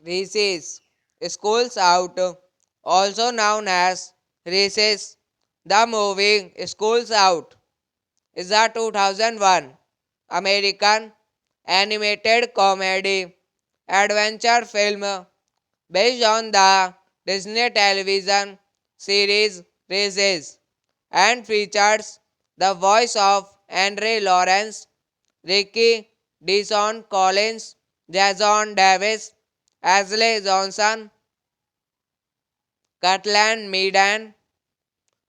Recess. Schools Out, also known as Recess. The movie Schools Out is a 2001 American animated comedy adventure film based on the Disney television series Recess and features the voice of Andre Lawrence, Ricky Deason Collins, Jason Davis, Ashley Johnson, Cortland Meadan,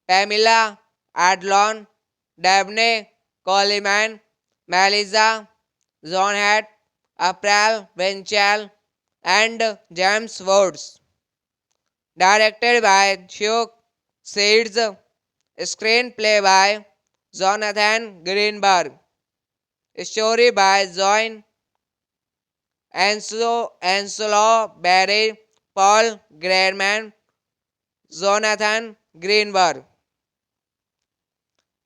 Pamela Adlon, Dabney Coleman, Melissa Zonhat, April Venchal, and James Woods. Directed by Chuck Seeds, screenplay by Jonathan Greenberg, story by John Anselo Barry, Paul Greenman, Jonathan Greenberg.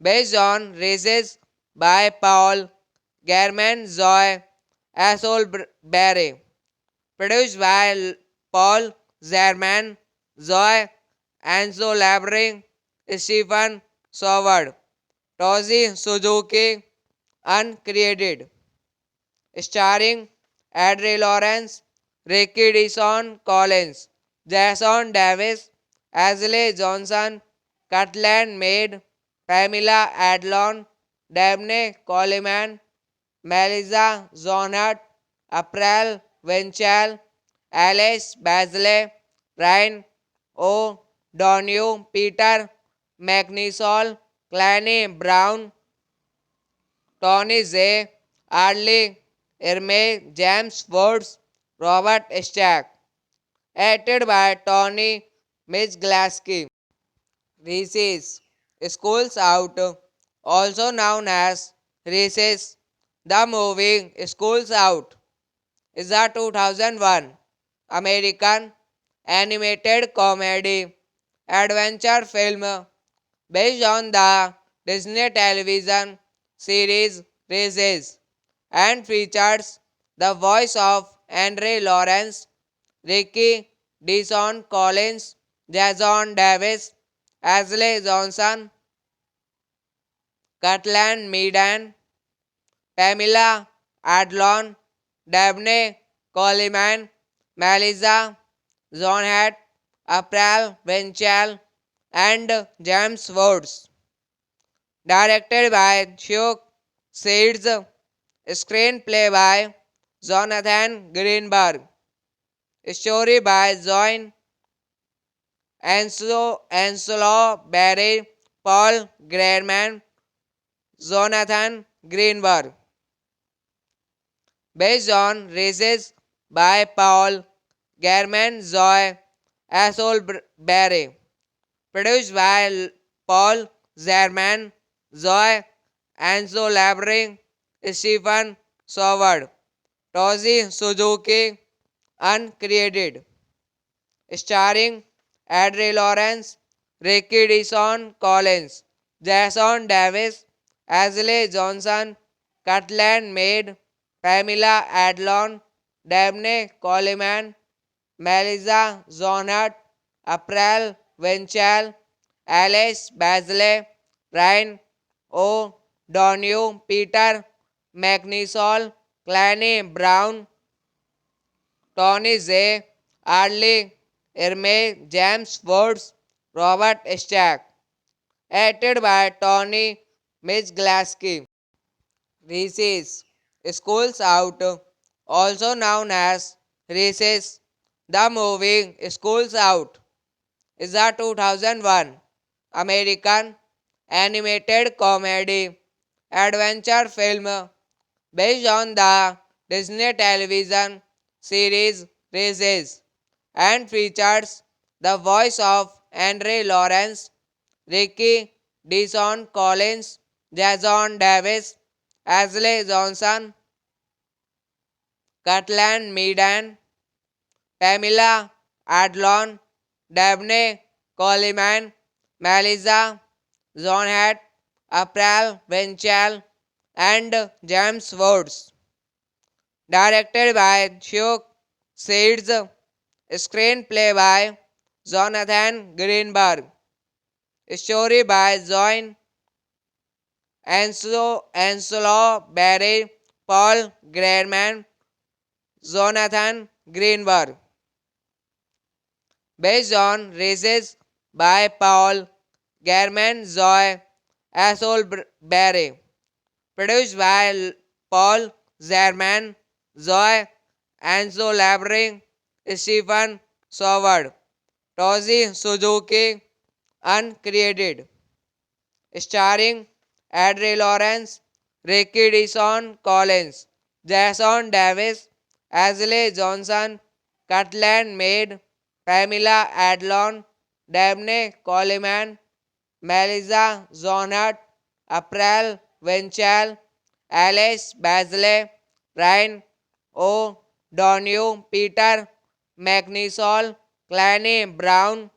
Based on races by Paul German Zoe Assolberry. Produced by Paul Zerman, Zoe Anso Labring, Stephen Soward, Tozi Suzuki, uncredited. Starring Adri Lawrence, Ricky Dison Collins, Jason Davis, Ashley Johnson, Cortland Mead, Pamela Adlon, Dabney Coleman, Melissa Zonert, April Venchal, Alice Basley, Ryan O'Donoghue, Peter McNisol, Clanny Brown, Tony Zay, Arlie Ermey, James Woods, Robert Stack. Acted by Tony Mizglaski. Recess. Schools Out, also known as Recess. The movie Schools Out is a 2001 American animated comedy adventure film based on the Disney television series Recess and features the voice of Andre Lawrence, Ricky Deason Collins, Jason Davis, Ashley Johnson, Cortland Meadan, Pamela Adlon, Dabney Coleman, Melissa Zonhat, April Venchal, and James Woods. Directed by Chuck Seeds. Screenplay by Jonathan Greenberg. Story by John Anselo Barry, Paul Grierman, Jonathan Greenberg. Based on races by Paul Grierman, Zoe Barry. Produced by Paul Zerman, Zoe Anso Labring, Stephen Soward, Tozi Suzuki, uncredited. Starring Adri Lawrence, Ricky Dison Collins, Jason Davis, Ashley Johnson, Cutland Maid, Pamela Adlon, Dabney Coleman, Melissa Zonat, April Venchal, Alice Basley, Ryan O'Donoghue, Peter McNisol, Clanny Brown, Tony Zay, Arlie Ermey, James Woods, Robert Stack. Acted by Tony Mizglaski. Reese's Schools Out, also known as Reese's. The movie Schools Out is a 2001 American animated comedy adventure film based on the Disney television series Reese's and features the voice of Andre Lawrence, Ricky Dison Collins, Jason Davis, Ashley Johnson, Cutland Meadan, Pamela Adlon, Dabney Coleman, Melissa Zonhat, April Venchal, and James Woods. Directed by Chuck Seeds. Screenplay by Jonathan Greenberg. Story by John Anselo Barry, Paul Grierman, Jonathan Greenberg. Based on races by Paul Grierman, Zoe Barry. Produced by Paul Zerman, Zoe Anso Labring, Stephen Soward, Tozi Suzuki, uncredited. Starring Adri Lawrence, Ricky Dison Collins, Jason Davis, Ashley Johnson, Cutland Maid, Pamela Adlon, Dabney Coleman, Melissa Zonat, April Venchal, Alice Basley, Ryan O'Donoghue, Peter McNisol, Clanny Brown,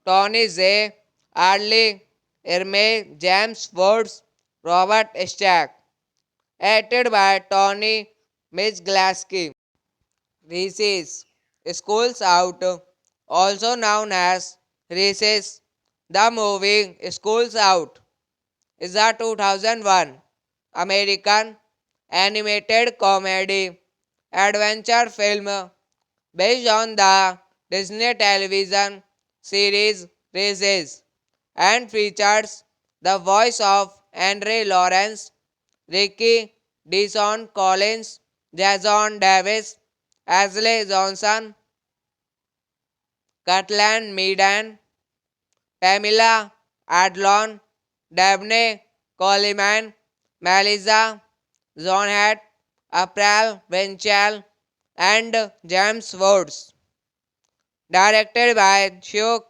Tony Zay, Arlie Ermey, James Woods, Robert Stack. Acted by Tony Mizglaski. Reese's Schools Out, also known as Reese's. The movie Schools Out is a 2001 American animated comedy adventure film based on the Disney television series Reese's and features the voice of Andre Lawrence, Ricky Dison Collins, Jason Davis, Ashley Johnson, Cutland Meadan, Pamela Adlon, Dabney Coleman, Melissa Zonhat, April Venchal, and James Woods. Directed by Chuck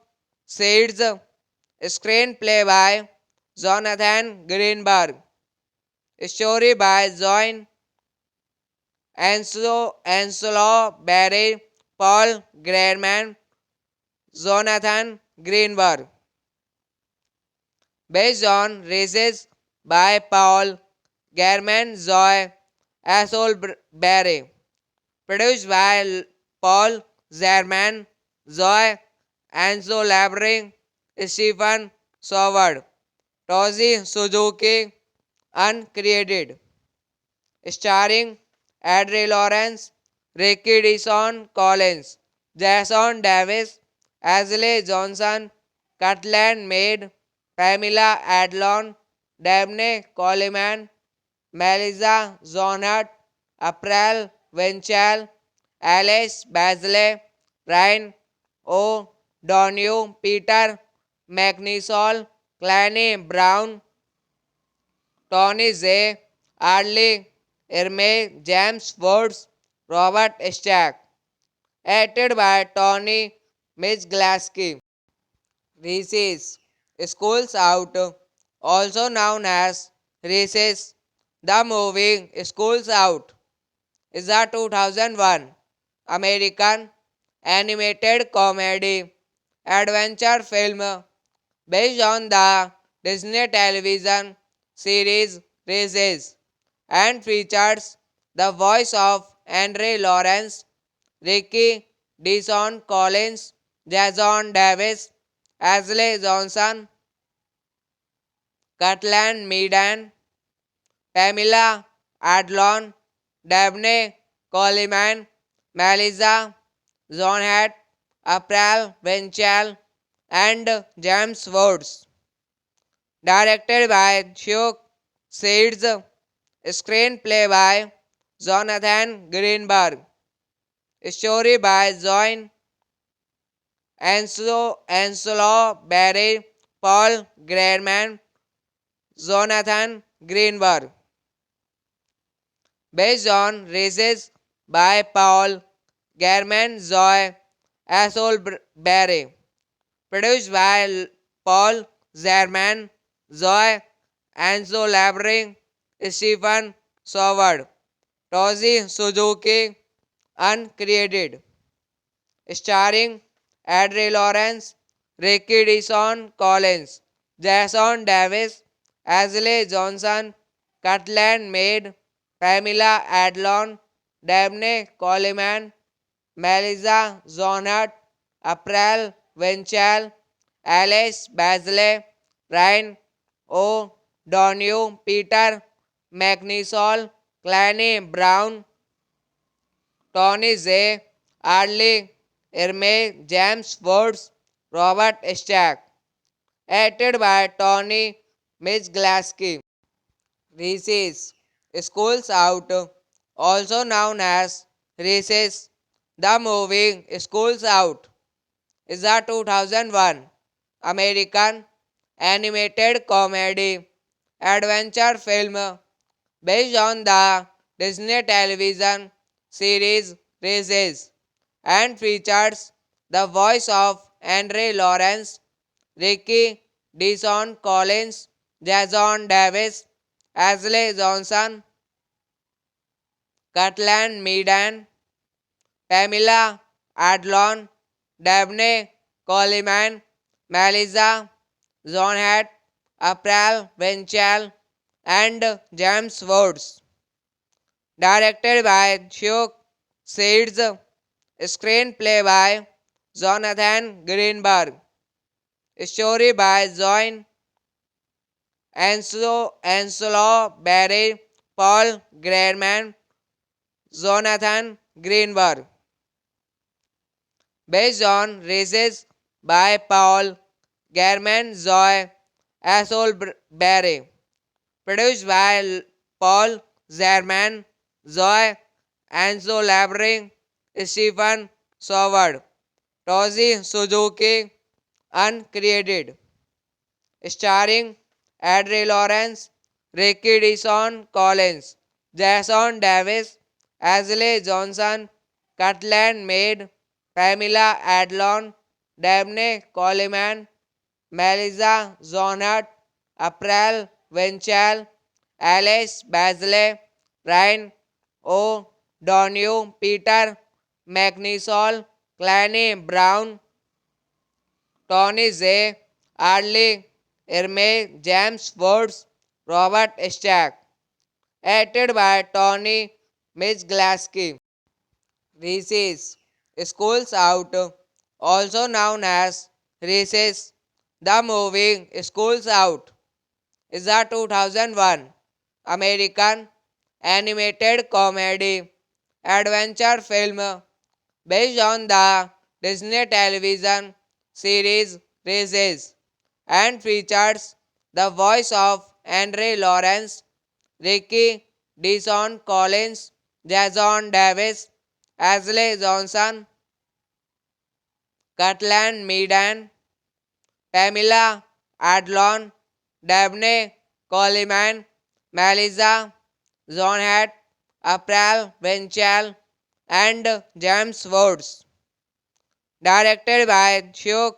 Seeds. Screenplay by Jonathan Greenberg. Story by John Anselo Barry, Paul Grierman, Jonathan Greenberg. Based on races by Paul Grierman, Zoe Barry. Produced by Paul Zerman, Zoe Anso Labring, Stephen Soward, Tozi Suzuki, uncredited. Starring Adri Lawrence, Ricky Dison Collins, Jason Davis, Ashley Johnson, Cortland Mead, Pamela Adlon, Dabney Coleman, Melissa Zonat, April Winchell, Alice Basley, Ryan O'Donoghue, Peter McNisol, Clanny Brown, Tony Zay, Arlie Ermey, James Woods, Robert Stack. Acted by Tony Mizglaski. Reese's Schools Out, also known as Reese's. The movie Schools Out is a 2001 American animated comedy adventure film based on the Disney television series Reese's and features the voice of Andre Lawrence, Ricky Deason Collins, Jason Davis, Ashley Johnson, Cortland Meadan, Pamela Adlon, Dabney Coleman, Melissa Zonhat, April Winchell, and James Woods. Directed by Chuck Seeds. Screenplay by Jonathan Greenberg. Story by John Anselo Barry, Paul Grierman, Jonathan Greenberg. Based on Races by Paul Grierman, Zoe Assolberry. Produced by Paul Zerman, Zoe Ansolabri, Stephen Soward, Tozi Suzuki, uncredited. Starring Adri Lawrence, Ricky Deason Collins, Jason Davis, Ashley Johnson, Cortland Mead, Pamela Adlon, Dabney Coleman, Melissa Zonat, April Winchell, Alice Basley, Ryan O'Donoghue, Peter McNisol, Clanny Brown, Tony Zay, Arlie Ermey, James Woods, Robert Stack. Acted by Tony Mizglaski. Reese's Schools Out, also known as Reese's. The movie Schools Out is a 2001 American animated comedy adventure film based on the Disney television series Reese's and features the voice of Andre Lawrence, Ricky Deason Collins, Jason Davis, Ashley Johnson, Cortland Meadan, Pamela Adlon, Dabney Coleman, Melissa Zonhat, April Winchell, and James Woods. Directed by Chuck Seeds. Screenplay by Jonathan Greenberg. Story by John Anselo Barry, Paul Grierman, Jonathan Greenberg. Based on Races by Paul Grierman, Zoe Assolberry. Produced by Paul Zerman, Zoe Ansolabri, Stephen Soward, Tozi Suzuki, uncredited. Starring Adri Lawrence, Ricky Deason Collins, Jason Davis, Ashley Johnson, Cortland Mead, Pamela Adlon, Dabney Coleman, Melissa Zonat, April Winchell, Alice Basley, Ryan O'Donoghue, Peter McNisol, Clanny Brown, Tony Zay, Arlie Ermey, James Woods, Robert Stack. Acted by Tony Mizglaski. Reese's Schools Out, also known as Reese's. The movie Schools Out is a 2001 American animated comedy adventure film based on the Disney television series Races and features the voice of Andre Lawrence, Ricky Deason Collins, Jason Davis, Ashley Johnson, Cortland Meadan, Pamela Adlon, Dabney Coleman, Melissa Zonhat, April Venchal, and James Woods. Directed by Chuck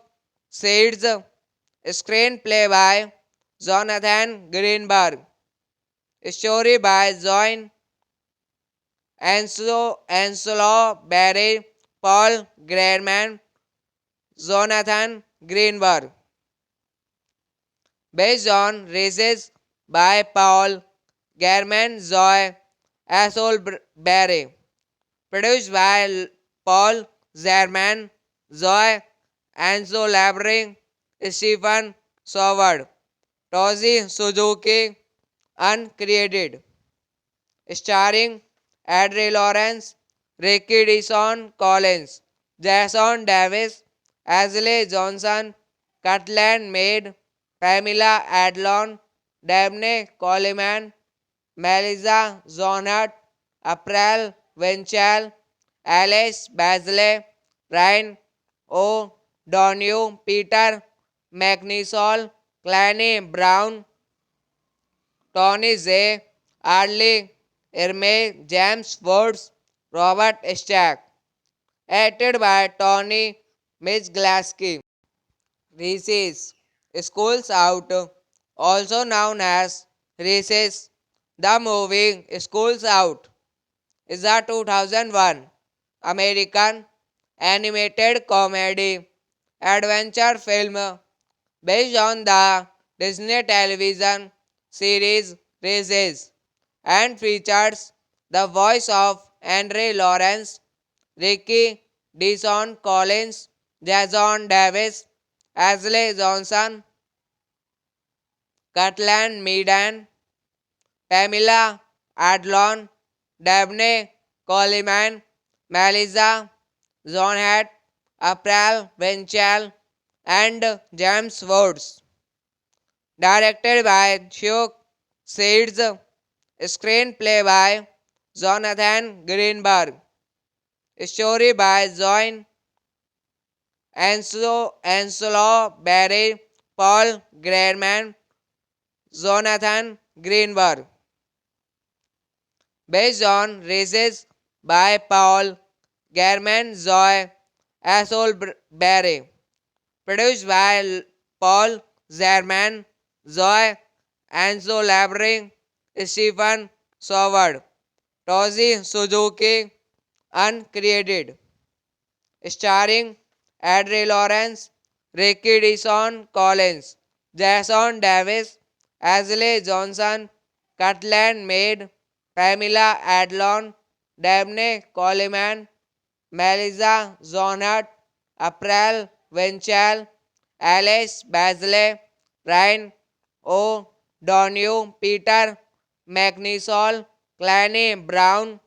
Seeds, screenplay by Jonathan Greenberg, story by John Anselo Barry, Paul Grierman, Jonathan Greenberg. Based on Races by Paul German Zoe Assolberry. Produced by Paul Zerman, Zoe Anso Labring, Stephen Soward, Tozi Suzuki, uncredited. Starring Adri Lawrence, Ricky Deason Collins, Jason Davis, Ashley Johnson, Cortland Mead, Pamela Adlon, Dabney Coleman, Melissa Zonert, April Venchal, Alice Basley, Ryan O'Donoghue, Peter McNisol, Clanny Brown, Tony Zay, Arlie Ermey, James Woods, Robert Stack. Acted by Tony Mizglaski. Reese's Schools Out, also known as Reese's. The movie Schools Out is a 2001 American animated comedy adventure film based on the Disney television series Races and features the voice of Andre Lawrence, Ricky Deason Collins, Jason Davis, Ashley Johnson, Cortland Meadan, Pamela Adlon, Dabney Coleman, Melissa Zonhat, April Venchal, and James Woods. Directed by Chuck Seeds, screenplay by Jonathan Greenberg, story by John Anselo Barry, Paul Grierman, Jonathan Greenberg. Based on Races by Paul German Zoe Assolberry. Produced by Paul Zerman, Zoe Anso Labring, Stephen Soward, Tozi Suzuki, uncredited. Starring Adri Lawrence, Ricky Deason Collins, Jason Davis, Ashley Johnson, Cortland Mead, Pamela Adlon, Dabney Coleman, Melissa Zonert, April Venchal, Alice Basley, Ryan O'Donoghue, Peter McNisol, Clanny Brown,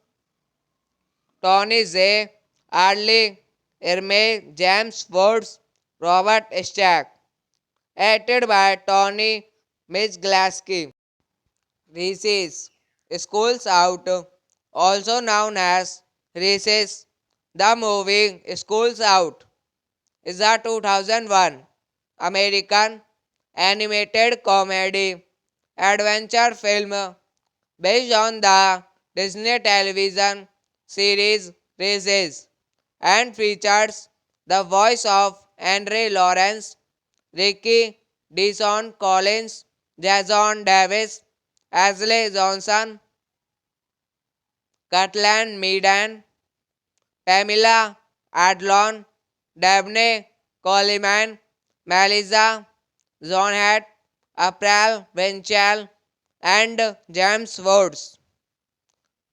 Tony Zay, Arlie Ermey, James Woods, Robert Stack. Acted by Tony Mizglaski. Reese's Schools Out, also known as Reese's. The movie Schools Out is a 2001 American animated comedy adventure film based on the Disney television series Races and features the voice of Andre Lawrence, Ricky Deason Collins, Jason Davis, Ashley Johnson, Cortland Meadan, Pamela Adlon, Dabney Coleman, Melissa Zonhat, April Venchal, and James Woods.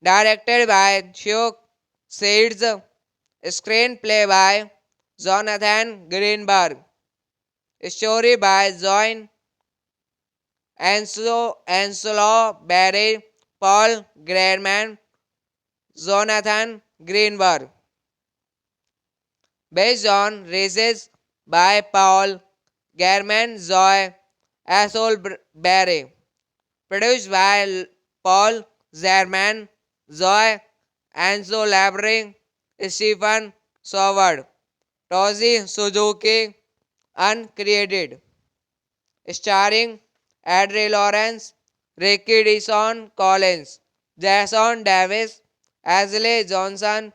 Directed by Chuck Seeds, screenplay by Jonathan Greenberg, story by John Anselo Barry, Paul Grierman, Jonathan Greenberg. based on races by Paul Germain Zoe Assolberry, produced by Paul Zerman Zoe Anzo Labring Stephen Soward Tozi Suzuki uncredited, starring Adri Lawrence, Ricky Dison Collins, Jason Davis, Ashley Johnson,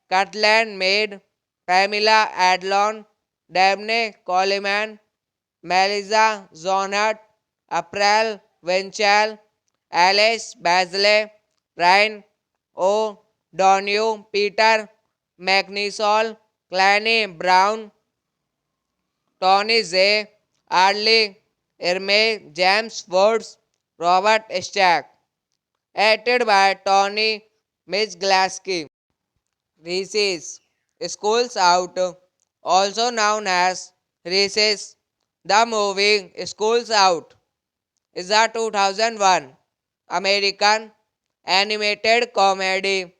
Cutland Maid, Pamela Adlon, Dabney Coleman, Melissa Zonhart, April Winchell, Alice Basley, Ryan O'Donoghue, Peter McNisol, Clanny Brown, Tony Zay, Arlie Ermey, James Woods, Robert Stack. Acted by Tony Mizglaski. Reese's Schools Out, also known as Reese's. The movie Schools Out is a 2001 American animated comedy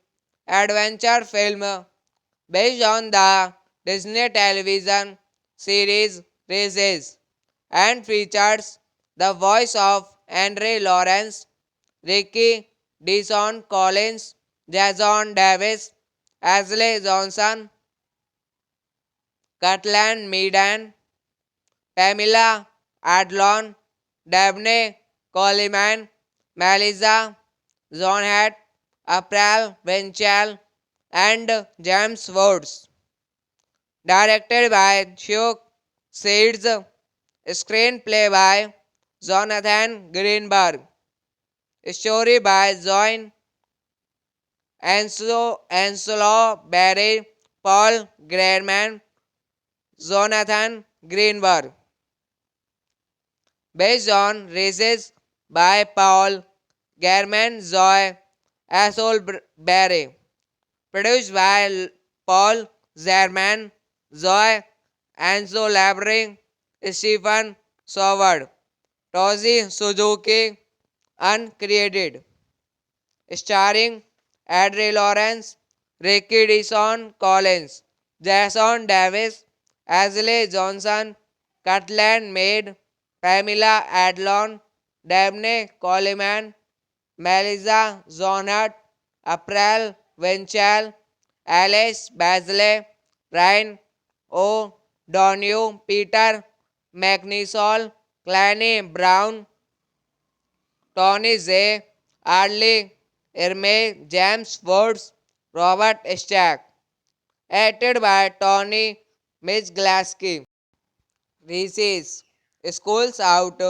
adventure film based on the Disney television series Reese's and features the voice of Andre Lawrence, Ricky Deason Collins, Jason Davis, Ashley Johnson, Cutland Meadan, Pamela Adlon, Dabney Coleman, Melissa Zonhat, April Winchell, and James Woods. Directed by Chuck Seeds, screenplay by Jonathan Greenberg, story by John Anselo Barry, Paul Greenman, Jonathan Greenberg, based on races by Paul German Zoe Assolberry, produced by Paul Zerman, Zoe Anzo Labring, Stephen Soward, Tozi Suzuki, uncredited, starring Adri Lawrence, Ricky Dison Collins, Jason Davis, Ashley Johnson, Cutland Maid, Pamela Adlon, Dabney Coleman, Melissa Zonhart, April Winchell, Alice Basley, Ryan O'Donoghue, Peter McNisol, Clanny Brown, Tony Zay, Arlie Ermey, James Woods, Robert Stack. Acted by Tony Mizglaski. Reese's Schools Out,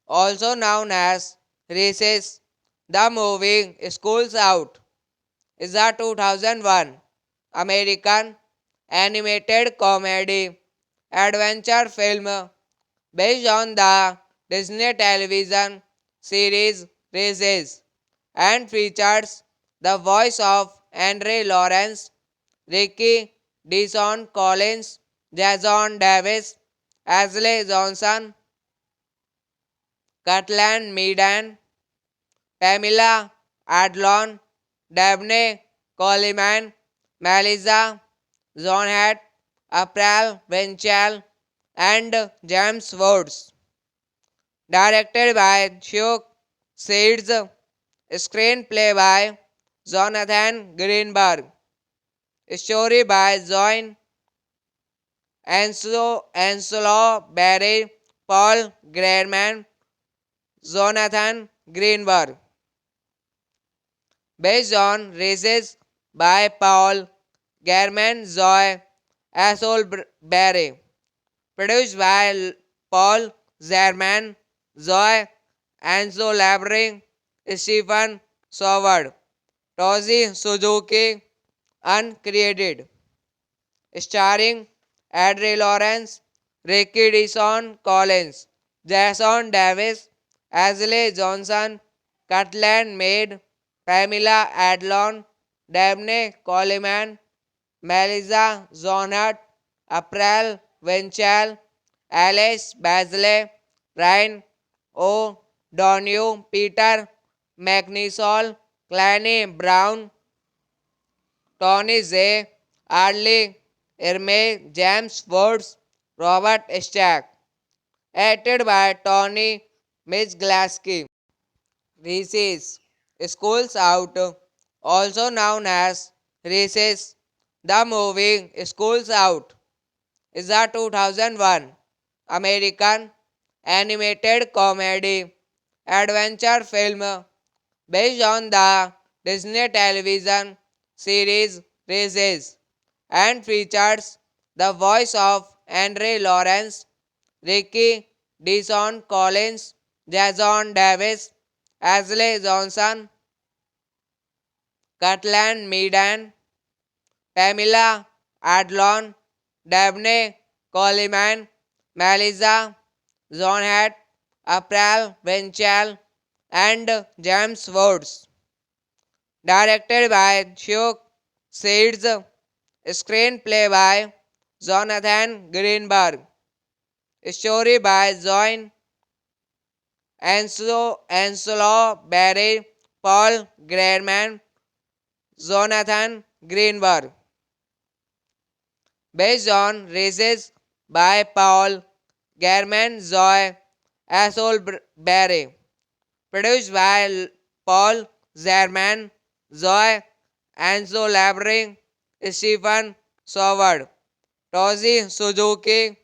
also known as Reese's. The movie Schools Out is a 2001 American animated comedy adventure film based on the Disney television series Reese's and features the voice of Andre Lawrence, Ricky Deason Collins, Jason Davis, Ashley Johnson, Cutland Meadan, Pamela Adlon, Dabney Coleman, Melissa Zonhat, April Winchell, and James Woods. Directed by Chuck Seeds, screenplay by Jonathan Greenberg, story by John Anselo Barry, Paul Greenman, Jonathan Greenberg, based on races by Paul German Zoe Assolberry, produced by Paul Zerman, Zoe Anzo Labring, Stephen Soward, Tozi Suzuki, uncredited, starring Adri Lawrence, Ricky Dison Collins, Jason Davis, Ashley Johnson, Cutland Maid, Pamela Adlon, Dabney Coleman, Melissa Zonhart, April Winchell, Alice Basley, Ryan O'Donoghue, Peter McNisol, Clanny Brown, Tony Zay, Arlie Irme, James Woods, Robert Stack. Acted by Tony Mizglaski. Reese's Schools Out, also known as Reese's. The movie Schools Out is a 2001 American animated comedy adventure film based on the Disney television series Reese's and features the voice of Andre Lawrence, Ricky Deason Collins, Jason Davis, Ashley Johnson, Cortland Meadan, Pamela Adlon, Dabney Coleman, Melissa Zonhat, April Venchal, and James Woods. Directed by Chuck Seeds, screenplay by Jonathan Greenberg, story by John Anselo Barry, Paul Grierman, Jonathan Greenberg. Based on Races by Paul German Zoe Assolberry. Produced by Paul Zerman, Zoe Anso Labring, Stephen Soward, Tozi Suzuki,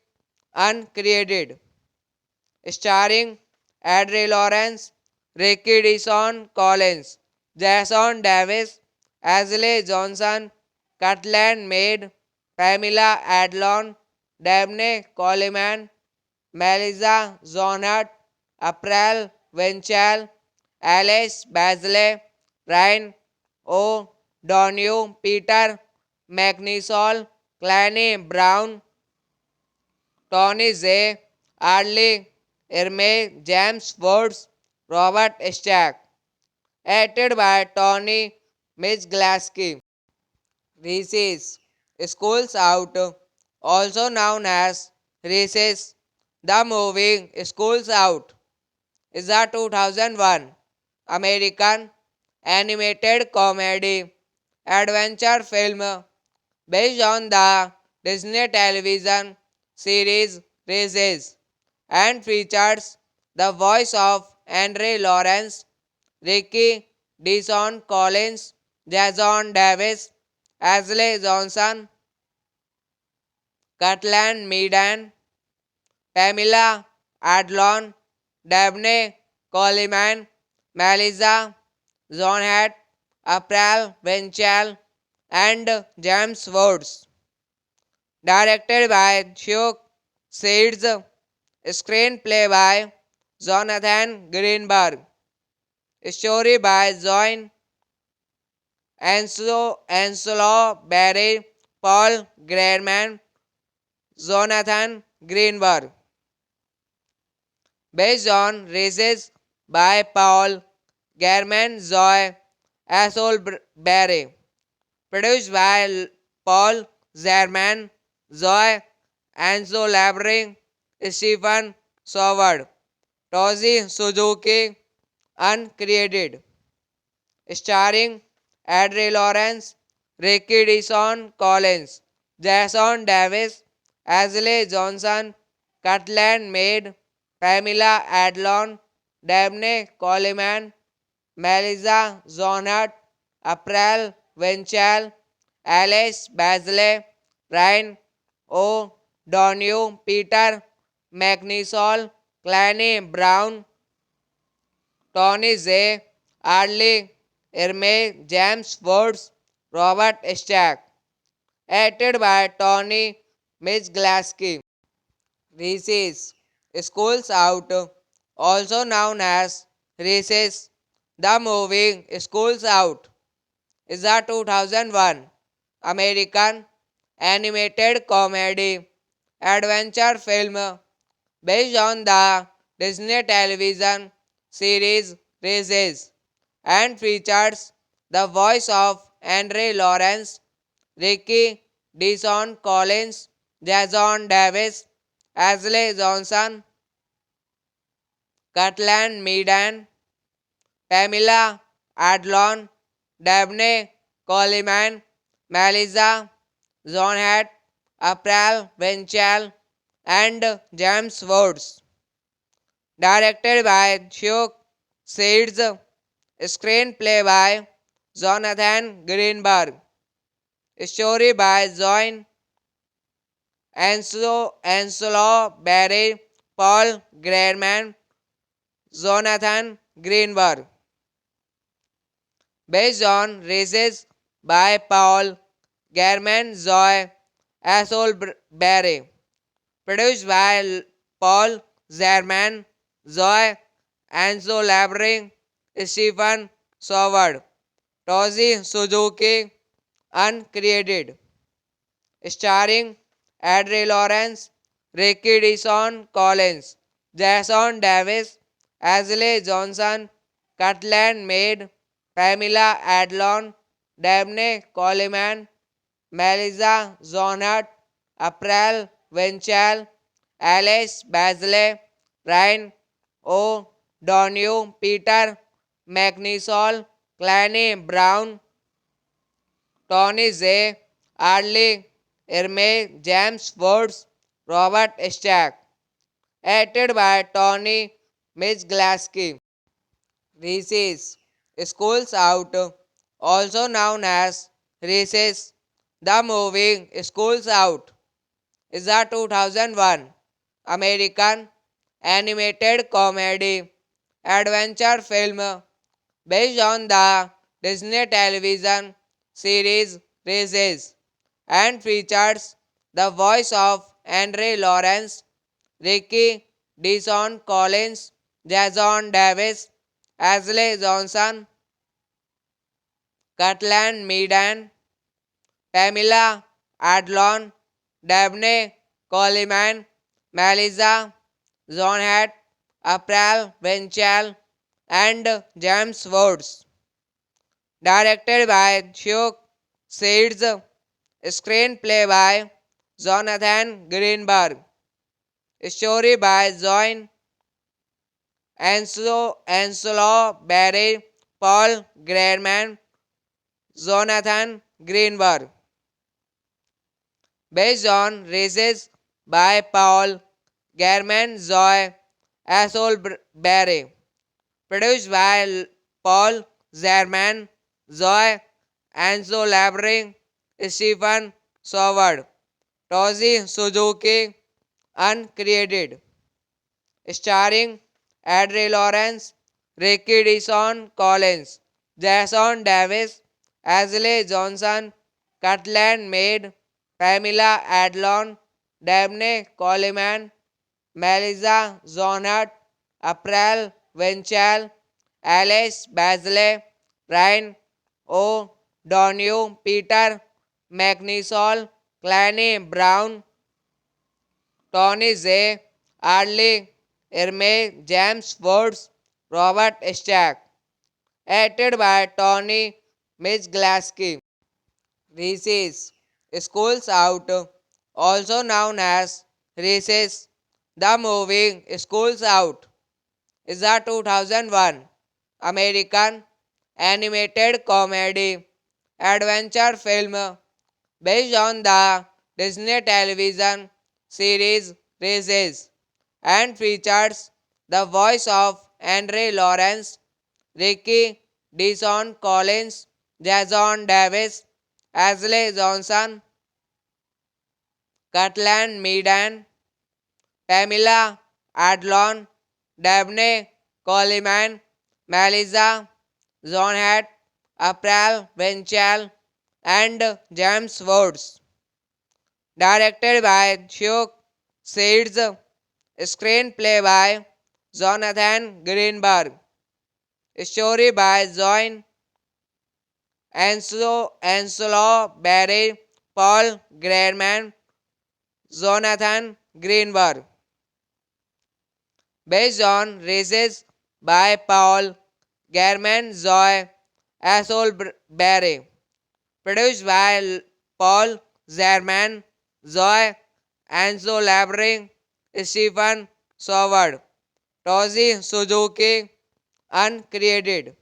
uncredited. Starring Adri Lawrence, Ricky Deason Collins, Jason Davis, Ashley Johnson, Cortland Maid, Pamela Adlon, Dabney Coleman, Melissa Zonat, April Venchal, Alice Basley, Ryan O'Donoghue, Peter McNisol, Clanny Brown, Tony J. Arley, Irme, James Woods, Robert Stack. Acted by Tony Mizglaski. Reese's Schools Out, also known as Reese's. The movie Schools Out is a 2001 American animated comedy adventure film based on the Disney television series Races and features the voice of Andre Lawrence, Ricky Deason Collins, Jason Davis, Ashley Johnson, Cortland Meadan, Pamela Adlon, Dabney Coleman, Melissa Zonhat, April Venchal, and James Woods. Directed by Chuck Seeds, screenplay by Jonathan Greenberg, story by John Anselo Barry, Paul Grierman, Jonathan Greenberg. Based on Races by Paul German Zoe Assolberry. Produced by Paul Zerman, Zoe Anso Labring, Stephen Soward, Tozi Suzuki, uncredited. Starring Adri Lawrence, Ricky Deason Collins, Jason Davis, Ashley Johnson, Cortland Maid, Pamela Adlon, Dabney Coleman, Melissa Zonat, April Venchal, Alice Basley, Ryan O'Donoghue, Peter McNisol, Clanny Brown, Tony J. Arley, Irme, James Woods, Robert Stack. Acted by Tony Mizglaski. Reese's Schools Out, also known as Reese's. The movie Schools Out is a 2001 American animated comedy adventure film based on the Disney television series Reese's and features the voice of Andre Lawrence, Ricky Deason Collins, Jason Davis, Ashley Johnson, Cortland Meadan, Pamela Adlon, Dabney Coleman, Melissa Zonhat, April Venchal, and James Woods. Directed by Chuck Seeds. Screenplay by Jonathan Greenberg. Story by John Anselo Barry, Paul Grierman, Jonathan Greenberg. Based on races by Paul Grierman, Zoe Barry. Produced by Paul Zerman, Zoe Anso Labring, Stephen Soward, Tozi Suzuki, uncredited. Starring Adri Lawrence, Ricky Dison Collins, Jason Davis, Ashley Johnson, Cutland Maid, Pamela Adlon, Dabney Coleman, Melissa Zonat, April Venchal, Alice Basley, Ryan O'Donoghue, Peter McNisol, Clanny Brown, Tony Zay, Arlie Ermey, James Woods, Robert Stack. Acted by Tony Mizglaski. Reese's Schools Out, also known as Reese's. The movie Schools Out is a 2001 American animated comedy adventure film based on the Disney television series Reese's and features the voice of Andre Lawrence, Ricky Dison Collins, Jason Davis, Ashley Johnson, Cutland Meadan, Pamela Adlon, Dabney Coleman, Melissa Zonhat, April Venchal, and James Woods. Directed by Chuck Seeds. Screenplay by Jonathan Greenberg. Story by John Anselo Barry, Paul Grierman, Jonathan Greenberg. Based on races by Paul Grierman, Zoe Barry. Produced by Paul Zerman, Zoe Anso Labring, Stephen Soward, Tozi Suzuki, uncredited. Starring Adri Lawrence, Ricky Dison Collins, Jason Davis, Ashley Johnson, Cutland Maid, Pamela Adlon, Dabney Coleman, Melissa Zonat, April Venchal, Alice Basley, Ryan O'Donoghue, Peter McNisol, Clanny Brown, Tony Zay, Arlie Ermey, James Woods, Robert Stack. Acted by Tony Mizglaski. Reese's Schools Out, also known as Reese's. The movie Schools Out is a 2001 American animated comedy adventure film based on the Disney television series Reese's and features the voice of Andre Lawrence, Ricky Dison Collins, Jason Davis, Ashley Johnson, Cutland Meadan, Pamela Adlon, Dabney Coleman, Melissa Zonhat, April Venchal, and James Woods. Directed by Chuck Seeds. Screenplay by Jonathan Greenberg. Story by John Anselo Barry, Paul Grierman, Jonathan Greenberg. Based on races by Paul Grierman, Zoe Barry. Produced by Paul Zerman, Zoe Anso Labring, Stephen Soward, Tozi Suzuki, uncredited.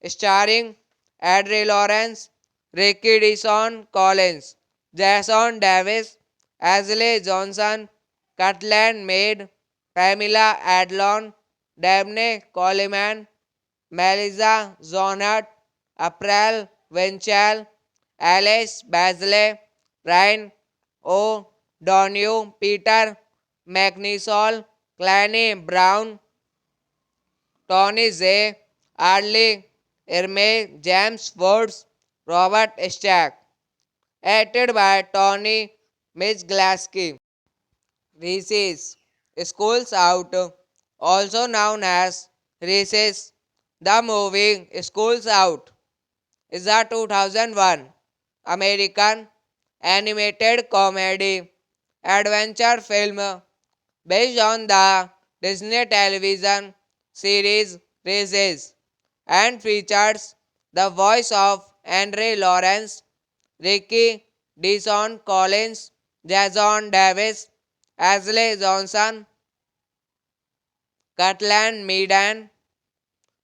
Starring Adri Lawrence, Ricky Dison Collins, Jason Davis, Ashley Johnson, Cortland Mead, Pamela Adlon, Dabney Coleman, Melissa Zonat, April Winchell, Alice Basley, Ryan O'Donoghue, Peter McNisol, Clanny Brown, Tony Zay, Arlie Ermey, James Woods, Robert Stack. Acted by Tony Mizglaski. Reese's Schools Out, also known as Reese's. The movie Schools Out is a 2001 American animated comedy adventure film based on the Disney television series Reese's and features the voice of Andre Lawrence, Ricky Deason Collins, Jason Davis, Ashley Johnson, Cortland Meadan,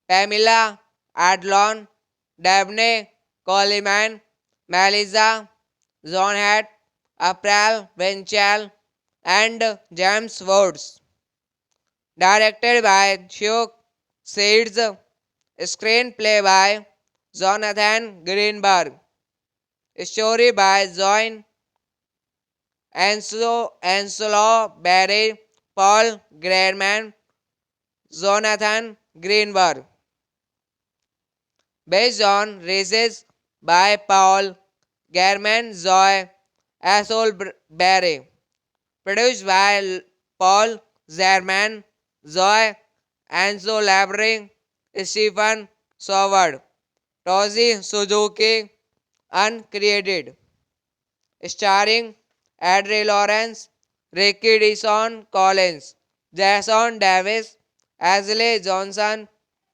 Pamela Adlon, Dabney Coleman, Melissa Zonhat, April Winchell, and James Woods. Directed by Chuck Seeds, screenplay by Jonathan Greenberg, story by John Anselo Barry, Paul Grierman, Jonathan Greenberg. Based on Races by Paul German Zoe Assolberry. Produced by Paul Zerman, Zoe Anso Labring, Stephen Soward, Tozi Suzuki, uncredited. Starring Adri Lawrence, Ricky Deason Collins, Jason Davis, Ashley Johnson,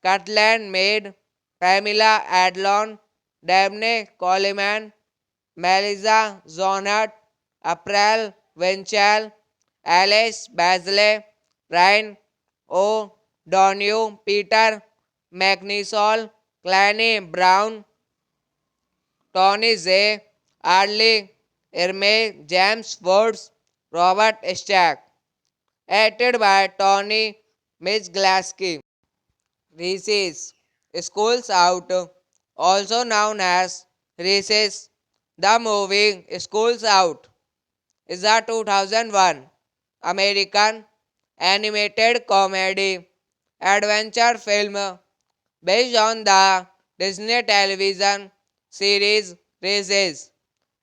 Cortland Mead, Pamela Adlon, Dabney Coleman, Melissa Zonat, April Winchell, Alice Basley, Ryan O'Donoghue, Peter McNisol, Clanny Brown, Tony Zay, Arlie Ermey, James Woods, Robert Stack. Acted by Tony Mizglaski. Reese's Schools Out, also known as Reese's. The movie Schools Out is a 2001 American animated comedy adventure film based on the Disney television series Reese's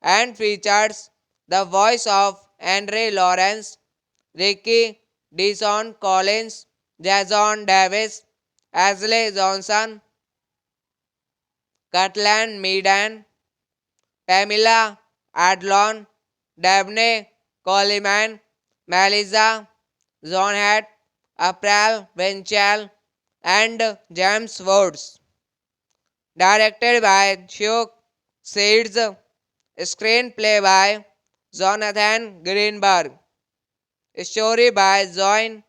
and features the voice of Andre Lawrence, Ricky Deason Collins, Jason Davis, Ashley Johnson, Cortland Meadan, Pamela Adlon, Dabney Coleman, Melissa Zonhat, April Winchell, and James Woods. Directed by Chuck Seeds, screenplay by Jonathan Greenberg, story by John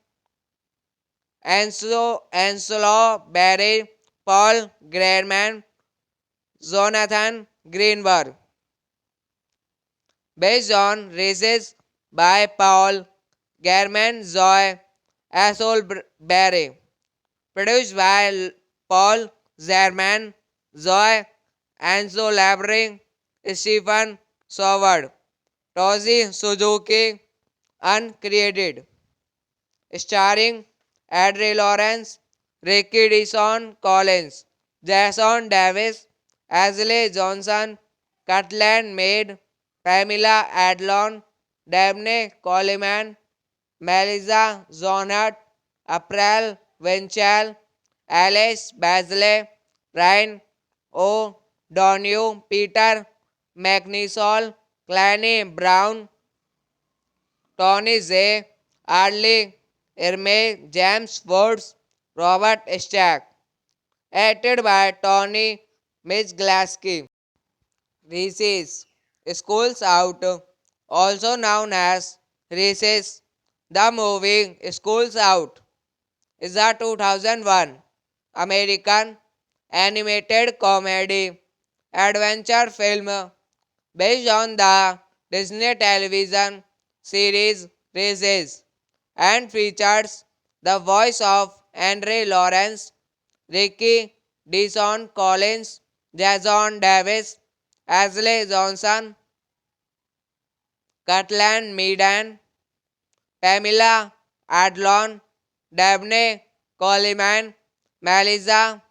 Anselo Barry, Paul Grierman, Jonathan Greenberg. Based on Races by Paul German Zoe Assolberry. Produced by Paul Zerman, Zoe Anso Labring, Stephen Soward, Tozi Suzuki, uncredited. Starring Adri Lawrence, Ricky Deason Collins, Jason Davis, Ashley Johnson, Cortland Mead, Pamela Adlon, Dabney Coleman, Melissa Zonat, April Winchell, Alice Basley, Ryan O'Donoghue, Peter McNisol, Clanny Brown, Tony Zay, Arlie Ermey, James Woods, Robert Stack. Acted by Tony Mizglaski. Reese's Schools Out, also known as Reese's. The movie Schools Out is a 2001 American animated comedy adventure film based on the Disney television series Races and features the voice of Henry Lawrence, Ricky Deason Collins, Jason Davis, Ashley Johnson, Cortland Meadan, Pamela Adlon, Dabney Coleman, Melissa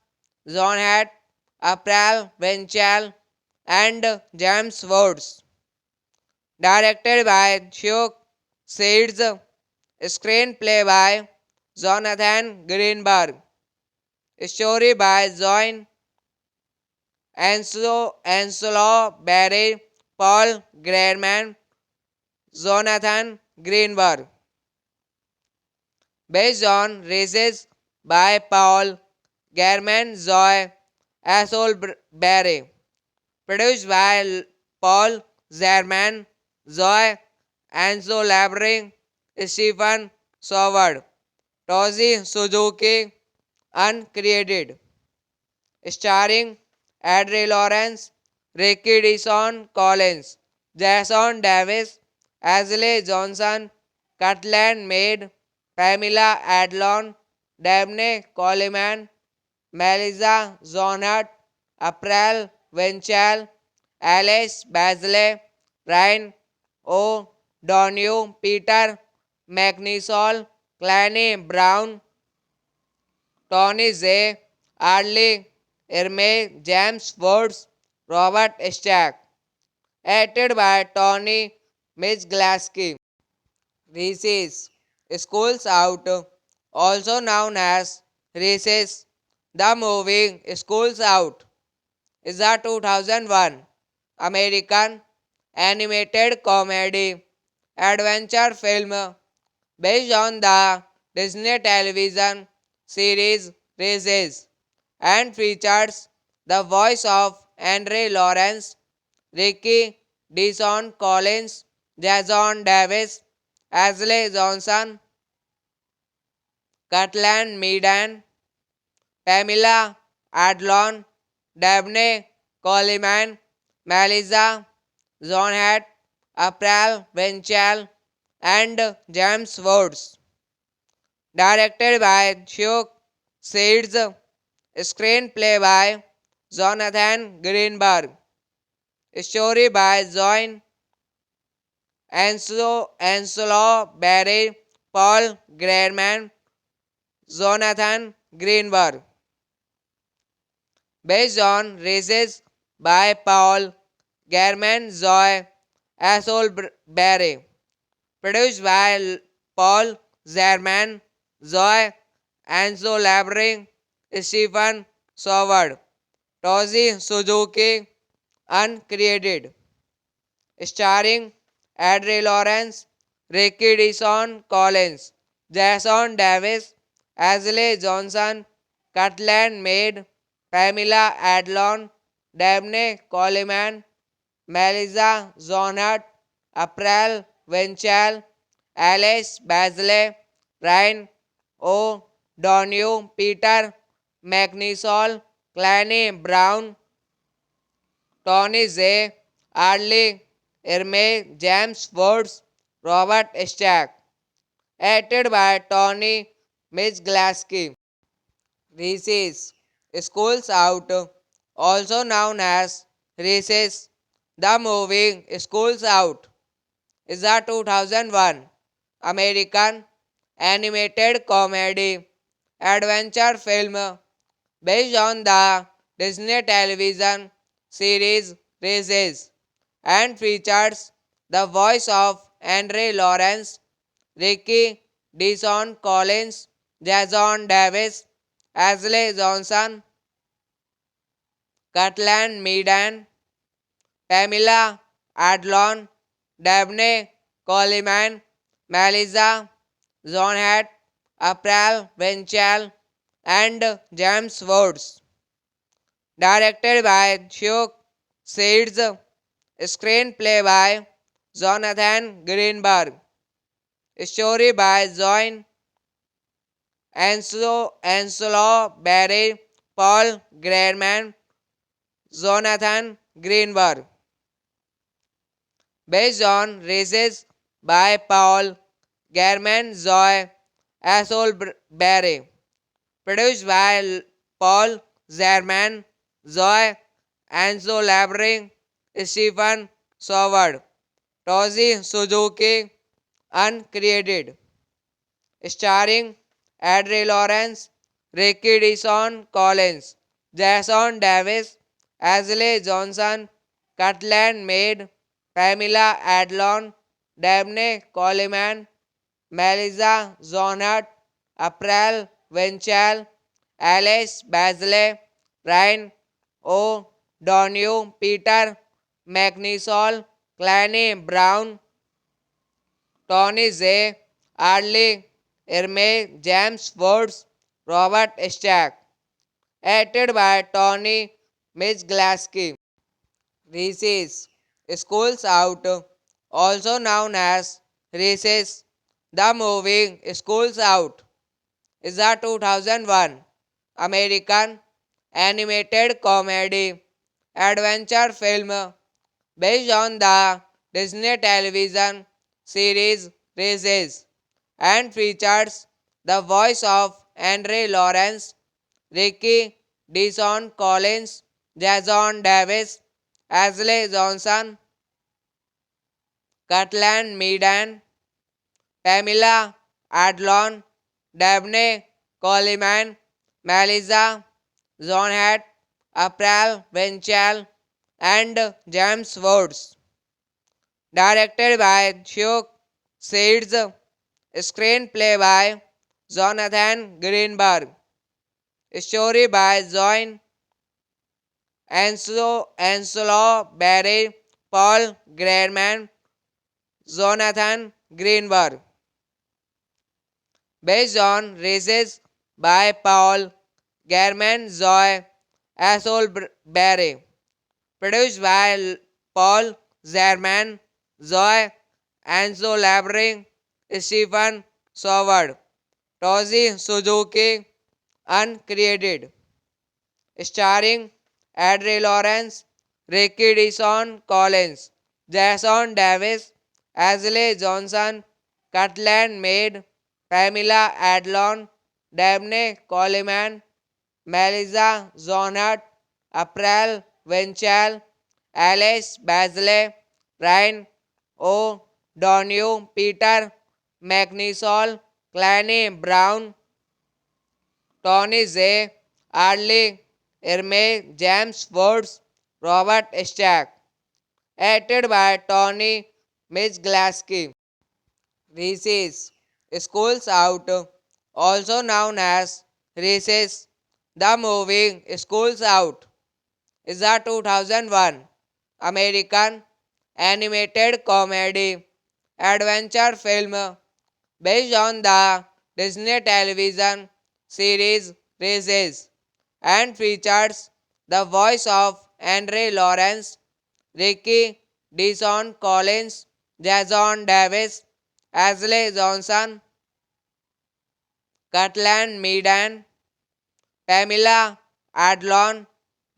Zonhat, April Venchal, and James Woods. Directed by Chuck Seeds, screenplay by Jonathan Greenberg, story by John Anselo Barry, Paul Grierman, Jonathan Greenberg. Based on Races by Paul German Zoe Assolberry. Produced by Paul Zerman, Zoe Anso Labring, Stephen Soward, Tozi Suzuki, uncredited. Starring Adri Lawrence, Ricky Deason Collins, Jason Davis, Ashley Johnson, Cortland Mead, Pamela Adlon, Dabney Coleman, Melissa Zonat, April Venchal, Alice Basley, Ryan O'Donoghue, Peter McNisol, Clanny Brown, Tony Zay, Arlie Ermey, James Woods, Robert Stack. Acted by Tony Mizglaski. Reese's Schools Out, also known as Reese's. The movie Schools Out is a 2001 American animated comedy adventure film based on the Disney television series Races and features the voice of Henry Lawrence, Ricky Deason Collins, Jason Davis, Ashley Johnson, Cortland Meadan, Pamela Adlon, Dabney Coleman, Melissa Zonhat, April Venchal, and James Woods. Directed by Chuck Seeds, screenplay by Jonathan Greenberg, story by John Anselo Barry, Paul Grierman, Jonathan Greenberg. Based on Races by Paul German Zoe Assolberry. Produced by Paul Zerman, Zoe Anso Labring, Stephen Soward, Tozi Suzuki, uncredited. Starring Adri Lawrence, Ricky Deason Collins, Jason Davis, Ashley Johnson, Cortland Mead, Pamela Adlon, Dabney Coleman, Melissa Zonat, April Venchal, Alice Basley, Ryan O'Donoghue, Peter McNisol, Clanny Brown, Tony Zay, Arlie Ermey, James Woods, Robert Stack. Acted by Tony Mizglaski. Reese's Schools Out, also known as Reese's. The movie Schools Out is a 2001 American animated comedy adventure film based on the Disney television series Races and features the voice of Henry Lawrence, Ricky Deason Collins, Jason Davis, Ashley Johnson, Cortland Meadan, Pamela Adlon, Dabney Coleman, Melissa Zonhat, April Venchal, and James Woods. Directed by Chuck Seeds, screenplay by Jonathan Greenberg, story by John Anselo Barry, Paul Grierman, Jonathan Greenberg. based on races by Paul Germain Zoe Assolberry, produced by Paul Zerman Zoe Anso Labring Stephen Soward Tozi Suzuki uncredited, starring Adri Lawrence, Ricky Dison Collins, Jason Davis, Ashley Johnson, Cutland Maid, Pamela Adlon, Dabney Coleman, Melissa Zonat, April Venchal, Alice Basley, Ryan O'Donoghue, Peter McNisol, Clanny Brown, Tony Zay, Arlie Ermey, James Woods, Robert Stack. Acted by Tony Mizglaski. Reese's Schools Out, also known as Reese's. The movie Schools Out is a 2001 American animated comedy adventure film based on the Disney television series Reese's and features the voice of Andre Lawrence, Ricky Dison Collins, Jason Davis, Ashley Johnson, Cutland Meadan, Pamela Adlon, Dabney Coleman, Melissa Zonhat, April Venchal, and James Woods. Directed by Chuck Seeds, screenplay by Jonathan Greenberg, story by John Anselo Barry, Paul Grierman, Jonathan Greenberg. Based on races by Paul German Zoe Assolberry. Produced by Paul Zerman, Zoe Anso Labring, Stephen Soward, Tozi Suzuki, uncredited. Starring Adri Lawrence, Ricky Dison Collins, Jason Davis, Ashley Johnson, Cutland Maid, Pamela Adlon, Dabney Coleman, Melissa Zonat, April Venchal, Alice Basley, Ryan O'Donoghue, Peter McNisol, Clanny Brown, Tony Zay, Arlie Ermey, James Woods, Robert Stack. Acted by Tony Mizglaski. Reese's Schools Out, also known as Reese's. The movie Schools Out is a 2001 American animated comedy adventure film based on the Disney television series Reese's and features the voice of Andre Lawrence, Ricky Dison Collins, Jason Davis, Ashley Johnson, Cutland Meadan, Pamela Adlon,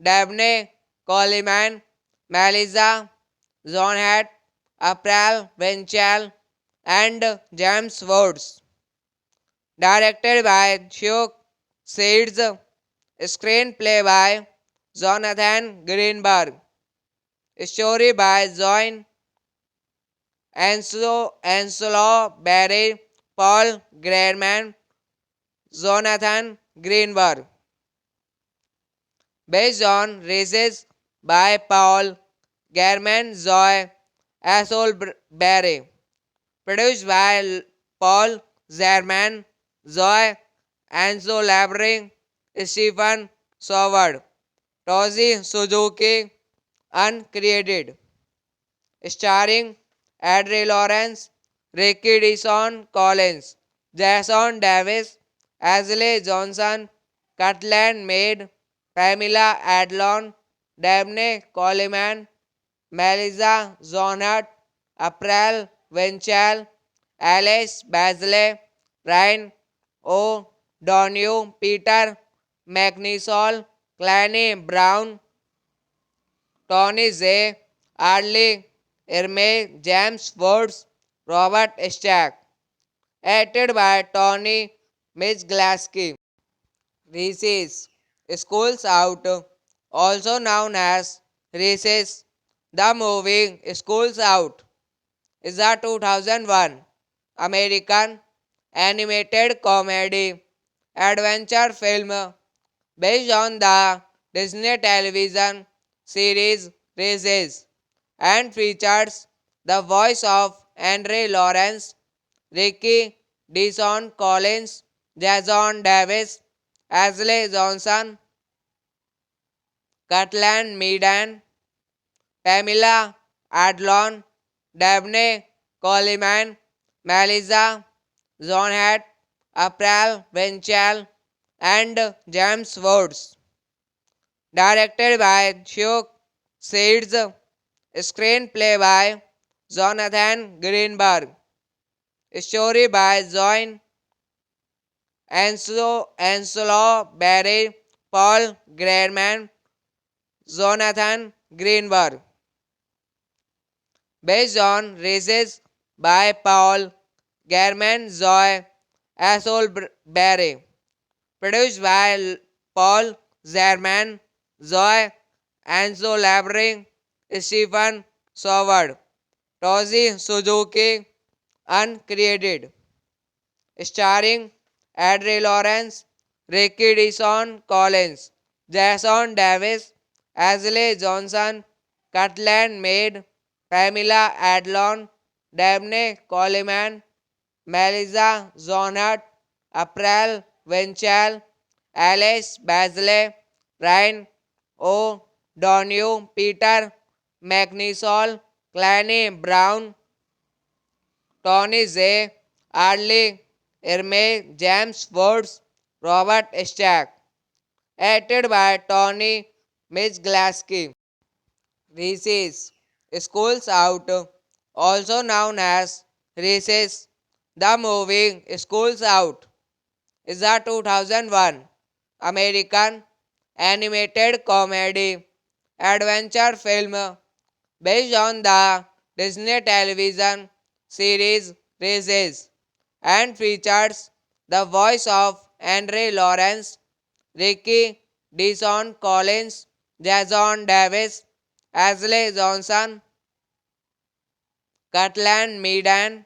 Dabney Coleman, Melissa Zonhat, April Venchal, and James Woods. Directed by Chuck Seeds, screenplay by Jonathan Greenberg, story by John Anselo Barry, Paul Grierman, Jonathan Greenberg. Based on races by Paul German Zoe Assolberry. Produced by Paul Zerman, Zoe Anso Labring, Stephen Soward, Tozi Suzuki, uncredited. Starring Adri Lawrence, Ricky Dison Collins, Jason Davis, Ashley Johnson, Cutland Maid, Pamela Adlon, Dabney Coleman, Melissa Zonat, April Venchal, Alice Basley, Ryan O'Donoghue, Peter McNisol, Clanny Brown, Tony Zay, Arlie Irme, James Woods, Robert Stack. Acted by Tony Mizglaski. Reese's Schools Out, also known as Reese's. The movie Schools Out is a 2001 American animated comedy adventure film based on the Disney television series Reese's and features the voice of Andre Lawrence, Ricky Deason Collins, Jason Davis, Ashley Johnson, Cortland Meadan, Pamela Adlon, Dabney Coleman, Melissa Zonhat, April Venchal, and James Woods. Directed by Chuck Seeds, screenplay by Jonathan Greenberg, story by John Anselo Barry, Paul Grierman, Jonathan Greenberg. Based on Races by Paul German Zoe Assolberry. Produced by Paul Zerman, Zoe Anso Labring, Stephen Soward, Tozi Suzuki, uncredited. Starring Adri Lawrence, Ricky Deason Collins, Jason Davis, Ashley Johnson, Cortland Maid, Pamela Adlon, Dabney Coleman, Melissa Zonat, April Venchal, Alice Basley, Ryan O'Donoghue, Peter McNisol, Clanny Brown, Tony J. Arley, Irme, James Woods, Robert Stack. Acted by Tony Mizglaski. Reese's Schools Out, also known as Reese's. The movie Schools Out is a 2001 American animated comedy adventure film based on the Disney television series Reese's and features the voice of Andre Lawrence, Ricky Deason Collins, Jason Davis, Ashley Johnson, Cortland Meadan,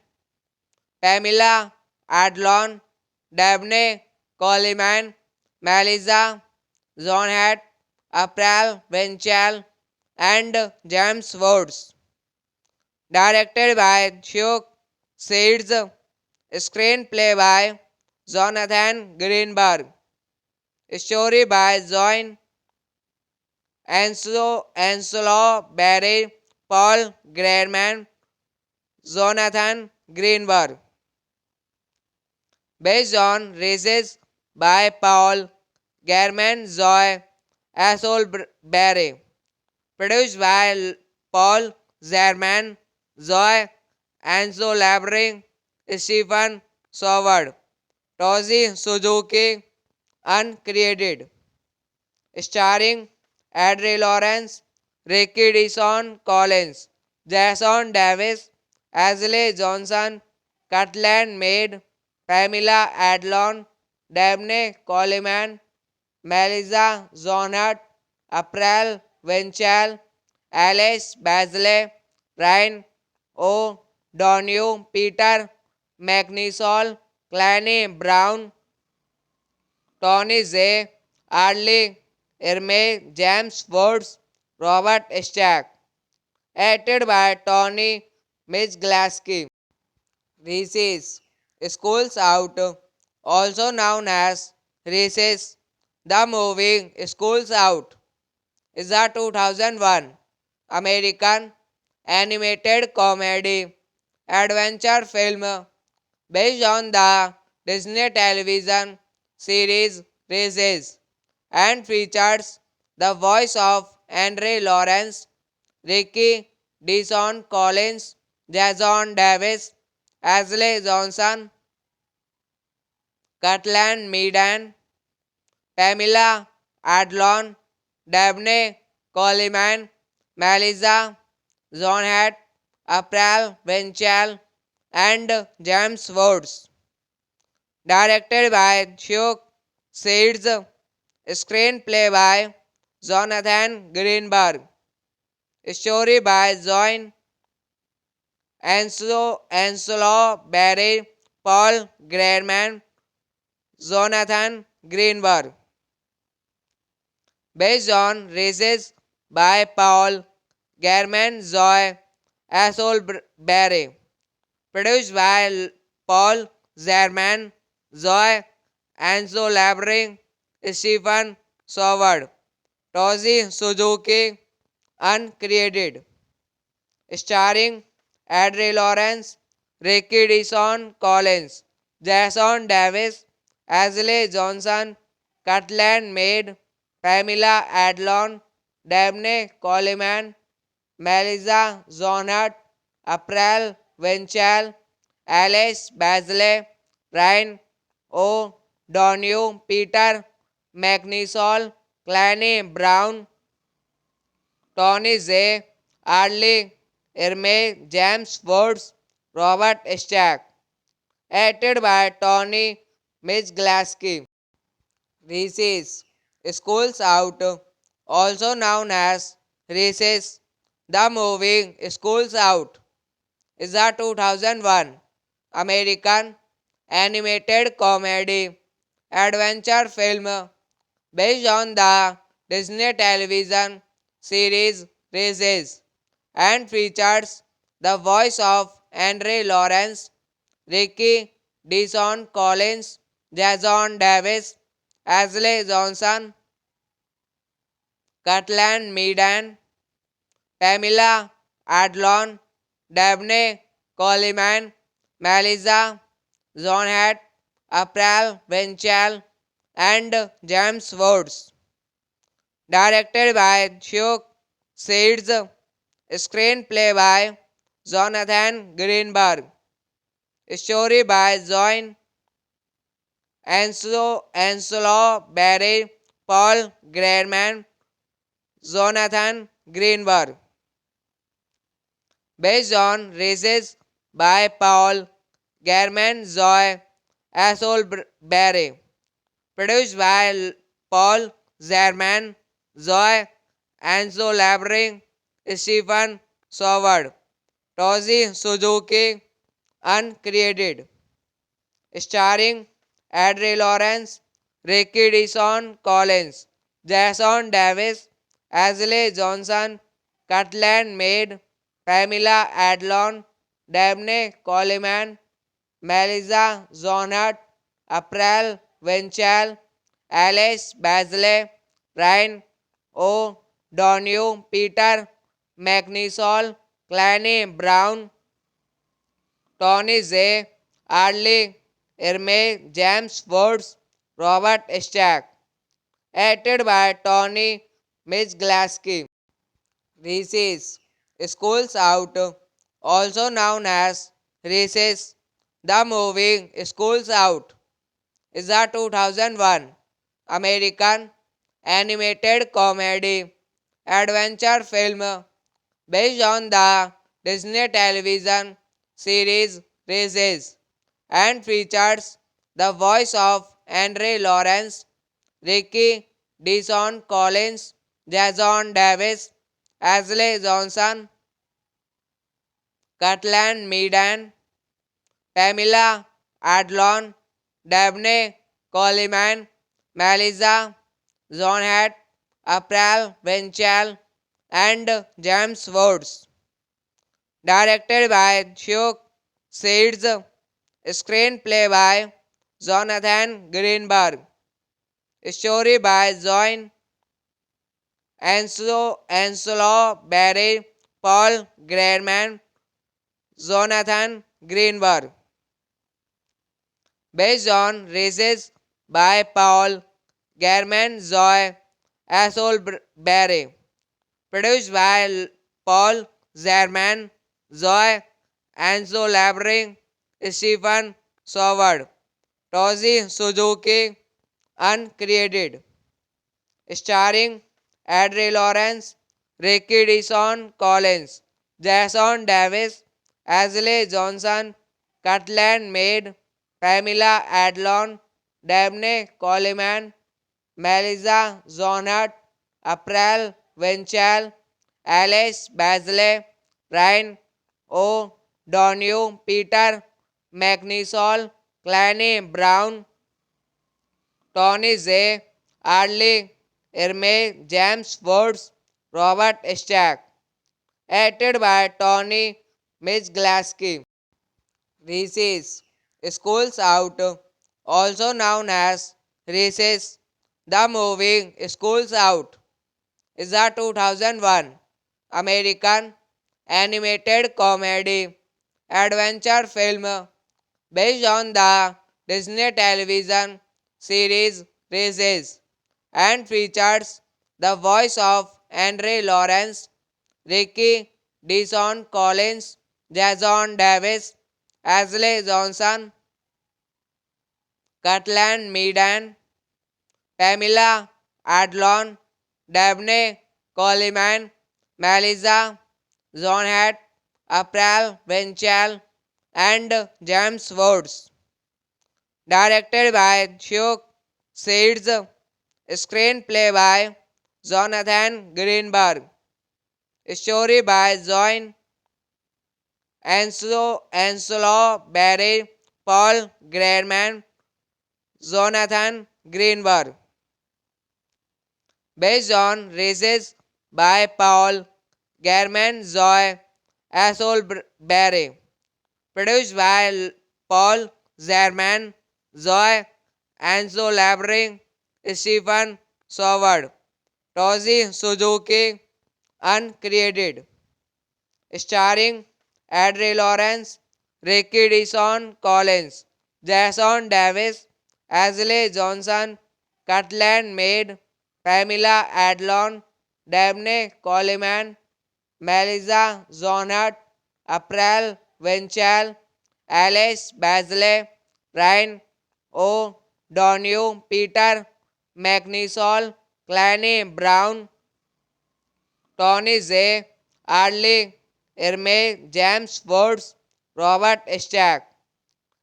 Pamela Adlon, Dabney Coleman, Melissa Zonhat, April Venchal, and James Woods. Directed by Chuck Seeds, screenplay by Jonathan Greenberg, story by John Anselo Barry, Paul Grierman, Jonathan Greenberg. Based on Races by Paul German Zoe Assolberry. Produced by Paul Zerman, Zoe Anso Labring, Stephen Soward, Tozi Suzuki, uncredited. Starring Adri Lawrence, Ricky Deason Collins, Jason Davis, Ashley Johnson, Cortland Maid, Pamela Adlon, Dabney Coleman, Melissa Zonat, April Venchal, Alice Basley, Ryan O'Donoghue, Peter McNisol, Clanny Brown, Tony J. Arley, Irme, James Woods, Robert Stack. Acted by Tony Mizglaski. Reese's Schools Out, also known as Reese's. The movie Schools Out is a 2001 American animated comedy adventure film based on the Disney television series Reese's and features the voice of Andre Lawrence, Ricky Deason Collins, Jason Davis, Ashley Johnson, Cortland Meadan, Pamela Adlon, Dabney Coleman, Melissa Zonhat, April Venchal, and James Woods. Directed by Chuck Seeds. Screenplay by Jonathan Greenberg. Story by John Anselo Barry, Paul Grierman, Jonathan Greenberg. Based on races by Paul Grierman, Zoe Barry. Produced by Paul Zerman, Zoe Anso Labring, Stephen Soward, Tozi Suzuki, uncredited. Starring Adri Lawrence, Ricky Dison Collins, Jason Davis, Ashley Johnson, Cutland Maid, Pamela Adlon, Dabney Coleman, Melissa Zonat, April Venchal, Alice Basley, Ryan O'Donoghue, Peter McNisol, Clanny Brown, Tony Zay, Arlie Ermey, James Woods, Robert Stack. Acted by Tony Mizglaski. Reese's Schools Out, also known as Reese's. The movie Schools Out is a 2001 American animated comedy adventure film based on the Disney television series Reese's and features the voice of Andre Lawrence, Ricky Dison Collins, Jason Davis, Ashley Johnson, Cutland Meadan, Pamela Adlon, Dabney Coleman, Melissa Zonhat, April Venchal, and James Woods. Directed by Chuck Seeds. Screenplay by Jonathan Greenberg. Story by John Anselo Barry, Paul Grierman, Jonathan Greenberg. Based on races by Paul Grierman, Zoe Barry. Produced by Paul Zerman, Zoe Anso Labring, Stephen Soward, Tozi Suzuki, uncredited. Starring Adri Lawrence, Ricky Dison Collins, Jason Davis, Ashley Johnson, Cutland Maid, Pamela Adlon, Dabney Coleman, Melissa Zonat, April Venchal, Alice Basley, Ryan O'Donoghue, Peter McNisol, Clanny Brown, Tony Zay, Arlie Ermey, James Woods, Robert Stack. Acted by Tony Mizglaski. Reese's Schools Out, also known as Reese's. The movie Schools Out is a 2001 American animated comedy adventure film based on the Disney television series Reese's and features the voice of Andre Lawrence, Ricky Dison Collins, Jason Davis, Ashley Johnson, Cutland Meadan, Pamela Adlon, Dabney Coleman, Melissa Zonhat, April Venchal, and James Woods. Directed by Chuck Seeds. Screenplay by Jonathan Greenberg. Story by John Anselo Barry, Paul Grierman, Jonathan Greenberg. Based on races by Paul Grierman, Zoe Barry. Produced by Paul Zerman, Zoe Anso Labring, Stephen Soward, Tozi Suzuki, uncredited. Starring Adri Lawrence, Ricky Dison Collins, Jason Davis, Ashley Johnson, Cortland Mead, Pamela Adlon, Dabney Coleman, Melissa Zonat, April Winchell, Alice Basley, Ryan O'Donoghue, Peter McNisol, Clanny Brown, Tony Zay, Arlie Ermey, James Woods, Robert Stack. Acted by Tony Mizglaski. Reese's Schools Out, also known as Reese's. The movie Schools Out is a 2001 American animated comedy adventure film based on the Disney television series Reese's and features the voice of Andre Lawrence, Ricky Deason Collins, Jason Davis, Ashley Johnson, Cortland Meadan, Pamela Adlon, Dabney Coleman, Melissa Zonhat, April Winchell, and James Woods. Directed by Chuck Seeds, screenplay by Jonathan Greenberg, story by John Anselo Barry, Paul Grierman, Jonathan Greenberg. Based on Races by Paul German Zoe Assolberry. Produced by Paul Zerman, Zoe Anso Labring, Stephen Soward, Tozi Suzuki, uncredited. Starring Adri Lawrence, Ricky Deason Collins, Jason Davis, Ashley Johnson, Cortland Mead, Pamela Adlon, Dabney Coleman, Melissa Zonat, April Winchell, Alice Basley, Ryan O'Donoghue, Peter McNisol, Clanny Brown, Tony Zay, Arlie Ermey, James Woods, Robert Stack.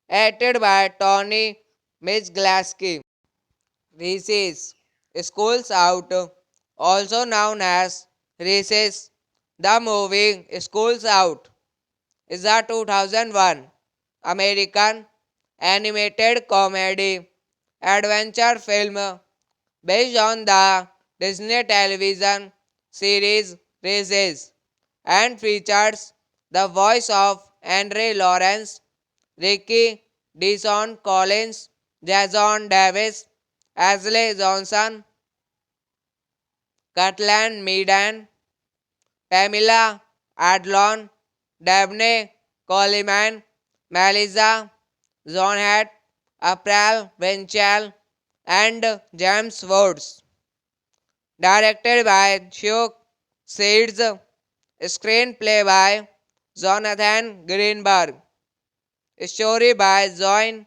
Acted by Tony Mizglaski. Reese's Schools Out, also known as Reese's. The movie Schools Out is a 2001 American animated comedy adventure film based on the Disney television series Reese's and features the voice of Andre Lawrence, Ricky Deason Collins, Jason Davis, Ashley Johnson, Cortland Meadan, Pamela Adlon, Dabney Coleman, Melissa Zonhat, April Winchell, and James Woods. Directed by Chuck Seeds, screenplay by Jonathan Greenberg, story by John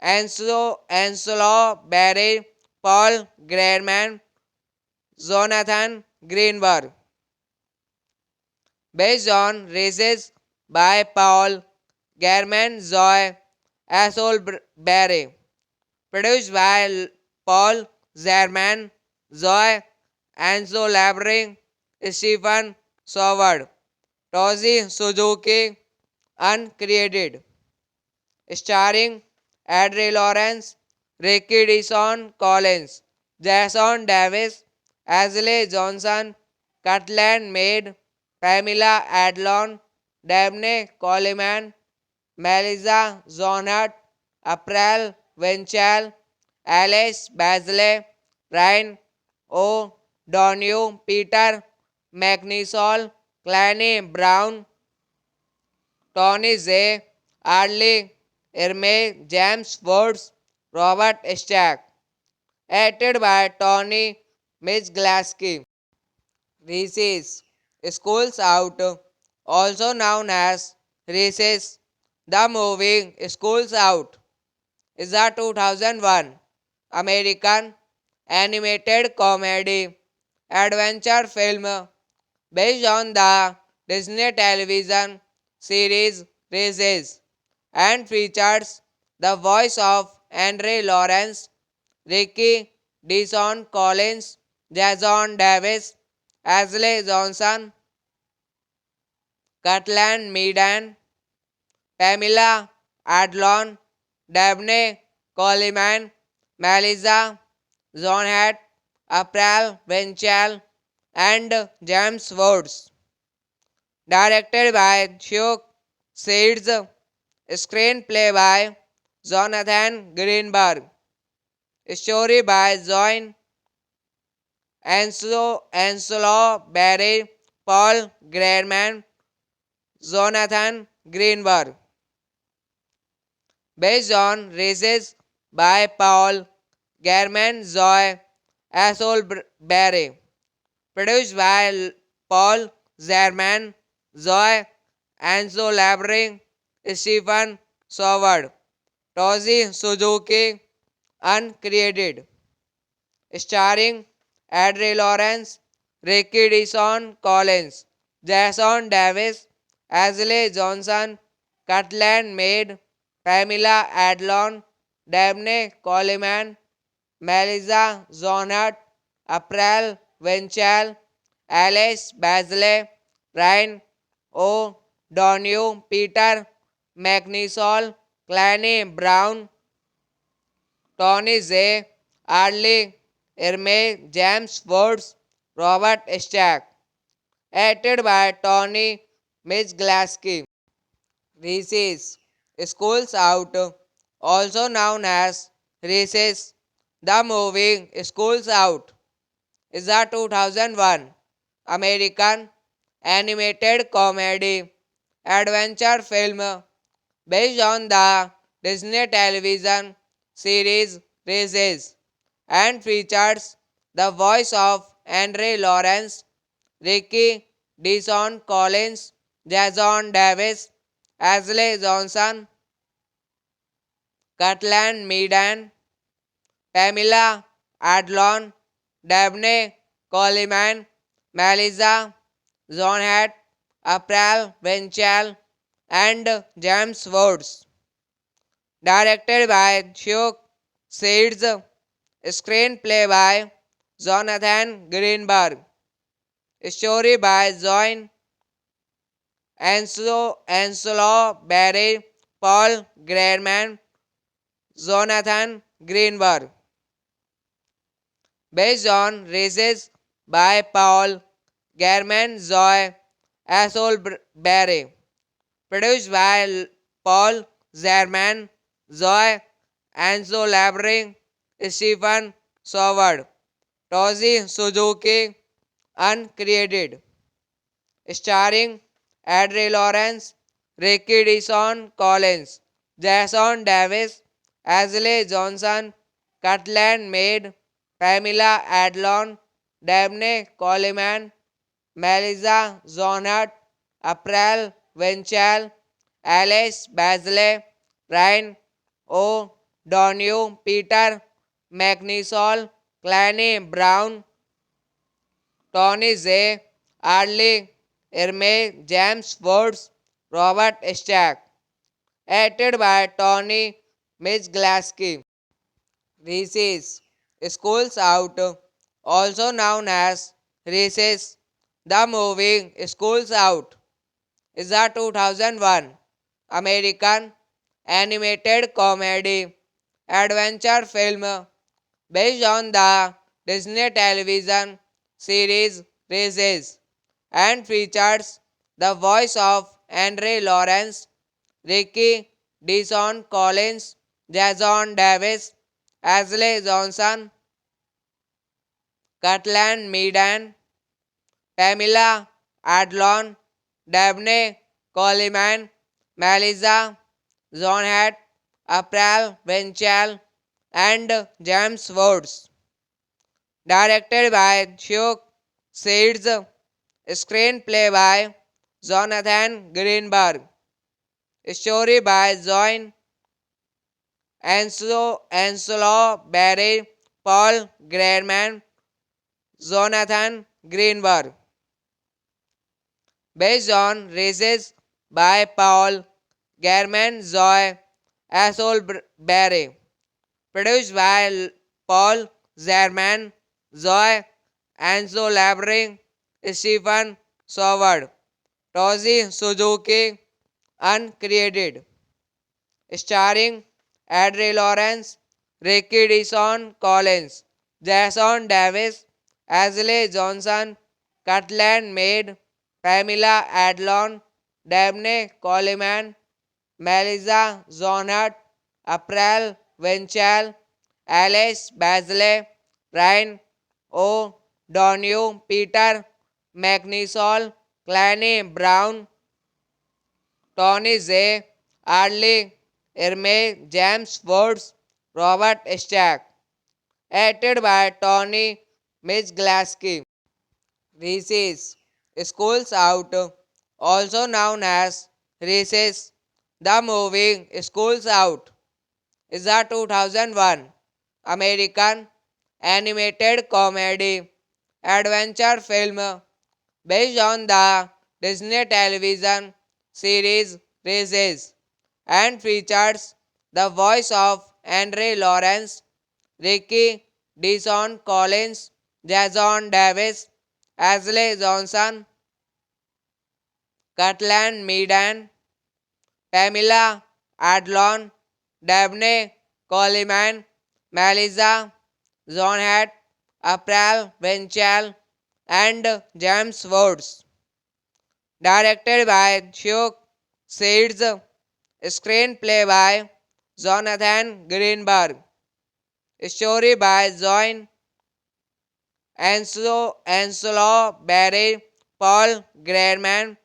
Anselo Barry, Paul Grierman, Jonathan Greenberg. Based on Races by Paul German Zoe Assolberry. Produced by Paul Zerman, Zoe Anso Labring, Stephen Soward, Tozi Suzuki, uncredited. Starring Adri Lawrence, Ricky Deason Collins, Jason Davis, Ashley Johnson, Cortland Mead, Pamela Adlon, Dabney Coleman, Melissa Zonat, April Winchell, Alice Basley, Ryan O'Donoghue, Peter McNisol, Clanny Brown, Tony Zay, Arlie Ermey, James Woods, Robert Stack. Acted by Tony Mizglaski. Reese's Schools Out, also known as Reese's. The movie Schools Out is a 2001 American animated comedy adventure film based on the Disney television series Races and features the voice of Henry Lawrence, Ricky Deason Collins, Jason Davis, Ashley Johnson, Cortland Meadan, Pamela Adlon, Dabney Coleman, Melissa Zonhat, April Venchal, and James Woods. Directed by Chuck Seeds, screenplay by Jonathan Greenberg, story by John Anselo Barry, Paul Grierman, Jonathan Greenberg. Based on Races by Paul German Zoe Assolberry. Produced by Paul Zerman, Zoe Anso Labring, Stephen Soward, Tozi Suzuki, uncredited. Starring Adri Lawrence, Ricky Deason Collins, Jason Davis, Ashley Johnson, Cortland Mead, Pamela Adlon, Dabney Coleman, Melissa Zonat, April Venchal, Alice Basley, Ryan O'Donoghue, Peter McNisol, Clanny Brown, Tony Zay, Arlie Ermey, James Woods, Robert Stack. Acted by Tony Mizglaski. Reese's Schools Out, also known as Reese's. The movie Schools Out is a 2001 American animated comedy adventure film based on the Disney television series Races and features the voice of Henry Lawrence, Ricky Deason Collins, Jason Davis, Ashley Johnson, Cortland Meadan, Pamela Adlon, Dabney Coleman, Melissa Zonhat, April Venchal, and James Woods. Directed by Chuck Seeds, screenplay by Jonathan Greenberg, story by John Anselo Barry, Paul Grierman, Jonathan Greenberg. Based on Races by Paul German Zoe Assolberry. Produced by Paul Zerman, Zoe Anso Labring, Stephen Soward, Tozi Suzuki, uncredited. Starring Adri Lawrence, Ricky Deason Collins, Jason Davis, Ashley Johnson, Cortland Mead, Pamela Adlon, Dabney Coleman, Melissa Zonat, April Venchal, Alice Basley, Ryan O'Donoghue, Peter McNisol, Clanny Brown, Tony Zay, Arlie Ermey, James Woods, Robert Stack. Acted by Tony Mizglaski. Reese's Schools Out, also known as Reese's. The movie Schools Out is a 2001 American animated comedy adventure film based on the Disney television series Races and features the voice of Henry Lawrence, Ricky Deason Collins, Jason Davis, Ashley Johnson, Cortland Meadan, Pamela Adlon, Dabney Coleman, Melissa Zonhat, April Venchal, and James Woods. Directed by Chuck Seeds, screenplay by Jonathan Greenberg, story by John Anselo Barry, Paul Grierman, Jonathan Greenberg. based on races by Paul Germain Zoe Assolberry, produced by Paul Zerman Zoe Anso Labring Stephen Soward Tozi Suzuki uncredited, starring Adri Lawrence, Ricky Dison Collins, Jason Davis, Ashley Johnson, Cutland Maid, Pamela Adlon, Dabney Coleman, Melissa Zonhart, April Winchell, Alice Basley, Ryan O'Donoghue, Peter McNisol, Clanny Brown, Tony Zay, Arlie Ermey, James Woods, Robert Stack. Acted by Tony Mizglaski. Reese's Schools Out, also known as Reese's. The movie Schools Out is a 2001 American animated comedy adventure film based on the Disney television series Reese's and features the voice of Andre Lawrence, Ricky Deason Collins, Jason Davis, Ashley Johnson, Cutland Meadan, Pamela Adlon, Dabney Coleman, Melissa Zonhat, April Winchell, and James Woods. Directed by Chuck Seeds, screenplay by Jonathan Greenberg, story by John Anselo Barry, Paul Grierman,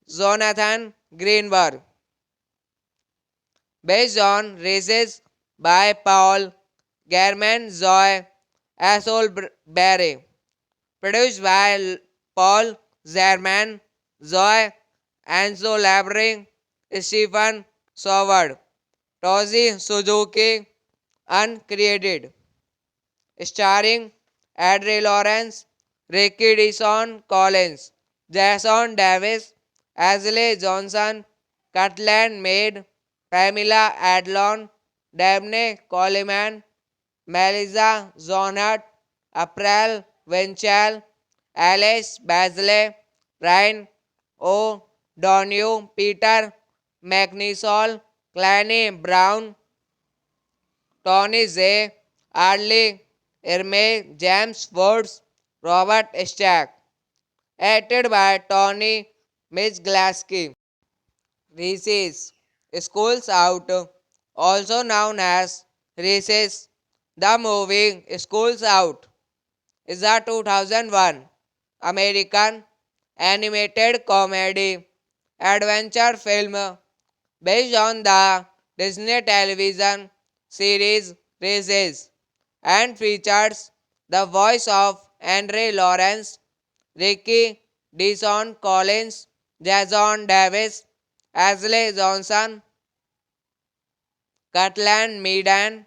Jonathan Greenberg, based on races by Paul German Zoe Assolberry, produced by Paul Zerman, Zoe Anso Labring, Stephen Soward, Tozi Suzuki, uncredited, starring Adri Lawrence, Ricky Dison Collins, Jason Davis, Ashley Johnson, Cutland Maid, Pamela Adlon, Dabney Coleman, Melissa Zonhart, April Winchell, Alice Basley, Ryan O'Donoghue, Peter McNisol, Clanny Brown, Tony Zay, Arlie Ermey, James Woods, Robert Stack. Acted by Tony Mizglaski. Reese's Schools Out, also known as Reese's. The movie Schools Out is a 2001 American animated comedy adventure film based on the Disney television series Reese's and features the voice of Andre Lawrence, Ricky Deason Collins, Jason Davis, Ashley Johnson, Cutland Meadan,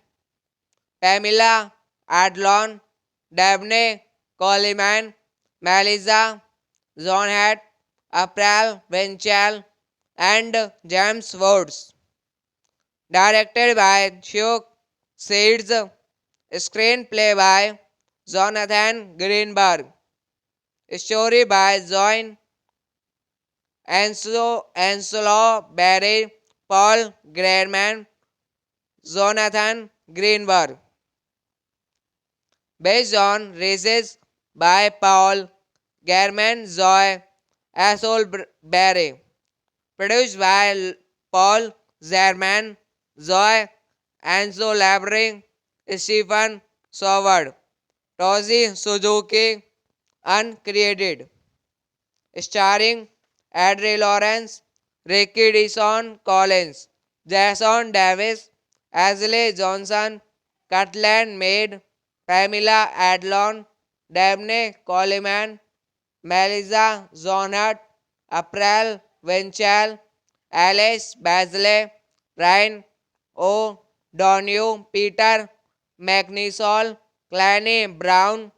Pamela Adlon, Dabney Coleman, Melissa Zonhat, April Winchell, and James Woods. Directed by Chuck Seeds, screenplay by Jonathan Greenberg, story by John Anselo Barry, Paul Grierman, Jonathan Greenberg, based on races by Paul German Zoe Assolberry, produced by Paul Zerman, Zoe Anso Labring, Stephen Soward, Tozi Suzuki, uncredited, starring Adri Lawrence, Ricky Dison Collins, Jason Davis, Ashley Johnson, Cutland Maid, Pamela Adlon, Dabney Coleman, Melissa Zonhart, April Winchell, Alice Basley, Ryan O'Donoghue, Peter McNisol, Clanny Brown,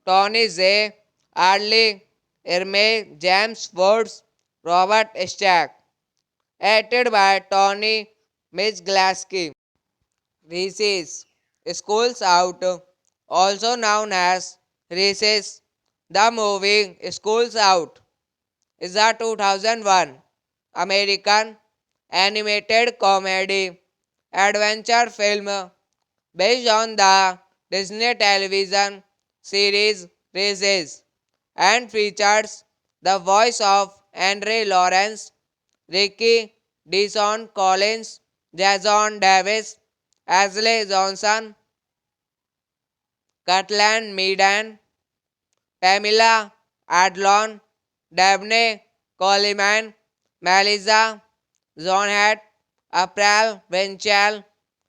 Tony Zay, Arlie Irme, James Woods, Robert Stack. Acted by Tony Mizglaski. Reese's Schools Out, also known as Reese's. The movie Schools Out is a 2001 American animated comedy adventure film based on the Disney television series Reese's and features the voice of Andre Lawrence, Ricky Deason Collins, Jason Davis, Ashley Johnson, Cortland Meadan, Pamela Adlon, Dabney Coleman, Melissa Zonhat, April Venchal,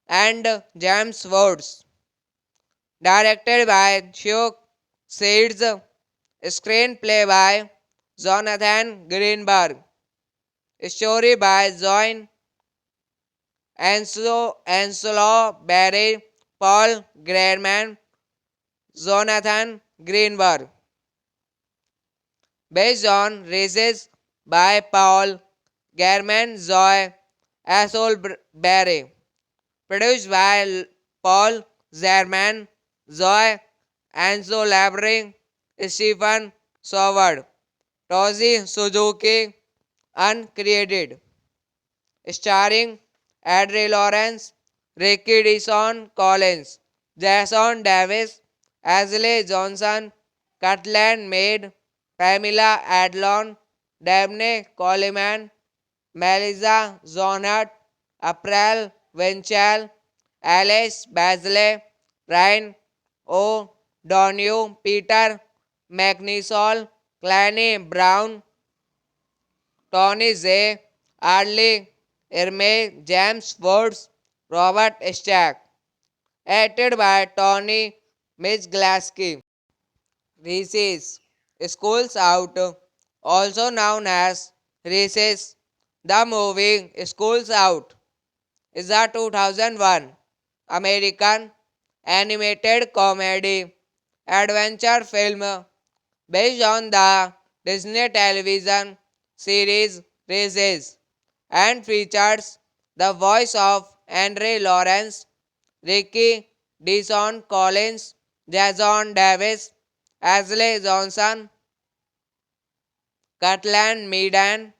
and James Woods. Directed by Chuck Seeds, screenplay by Jonathan Greenberg, story by John Anselo Barry, Paul Grierman, Jonathan Greenberg. Based on Races by Paul German Zoe Assolberry. Produced by Paul Zerman, Zoe Anso Labring, Stephen Soward, Tozi Suzuki, uncredited. Starring Adri Lawrence, Ricky Deason Collins, Jason Davis, Ashley Johnson, Cortland Maid, Pamela Adlon, Dabney Coleman, Melissa Zonat, April Venchal, Alice Basley, Ryan O'Donoghue, Peter McNisol, Clanny Brown, Tony J. Arley, Irme, James Woods, Robert Stack. Acted by Tony Mizglaski. Reese's Schools Out, also known as Reese's. The movie Schools Out is a 2001 American animated comedy adventure film based on the Disney television series Reese's and features the voice of Andre Lawrence, Ricky Deason Collins, Jason Davis, Ashley Johnson, Cortland Meadan,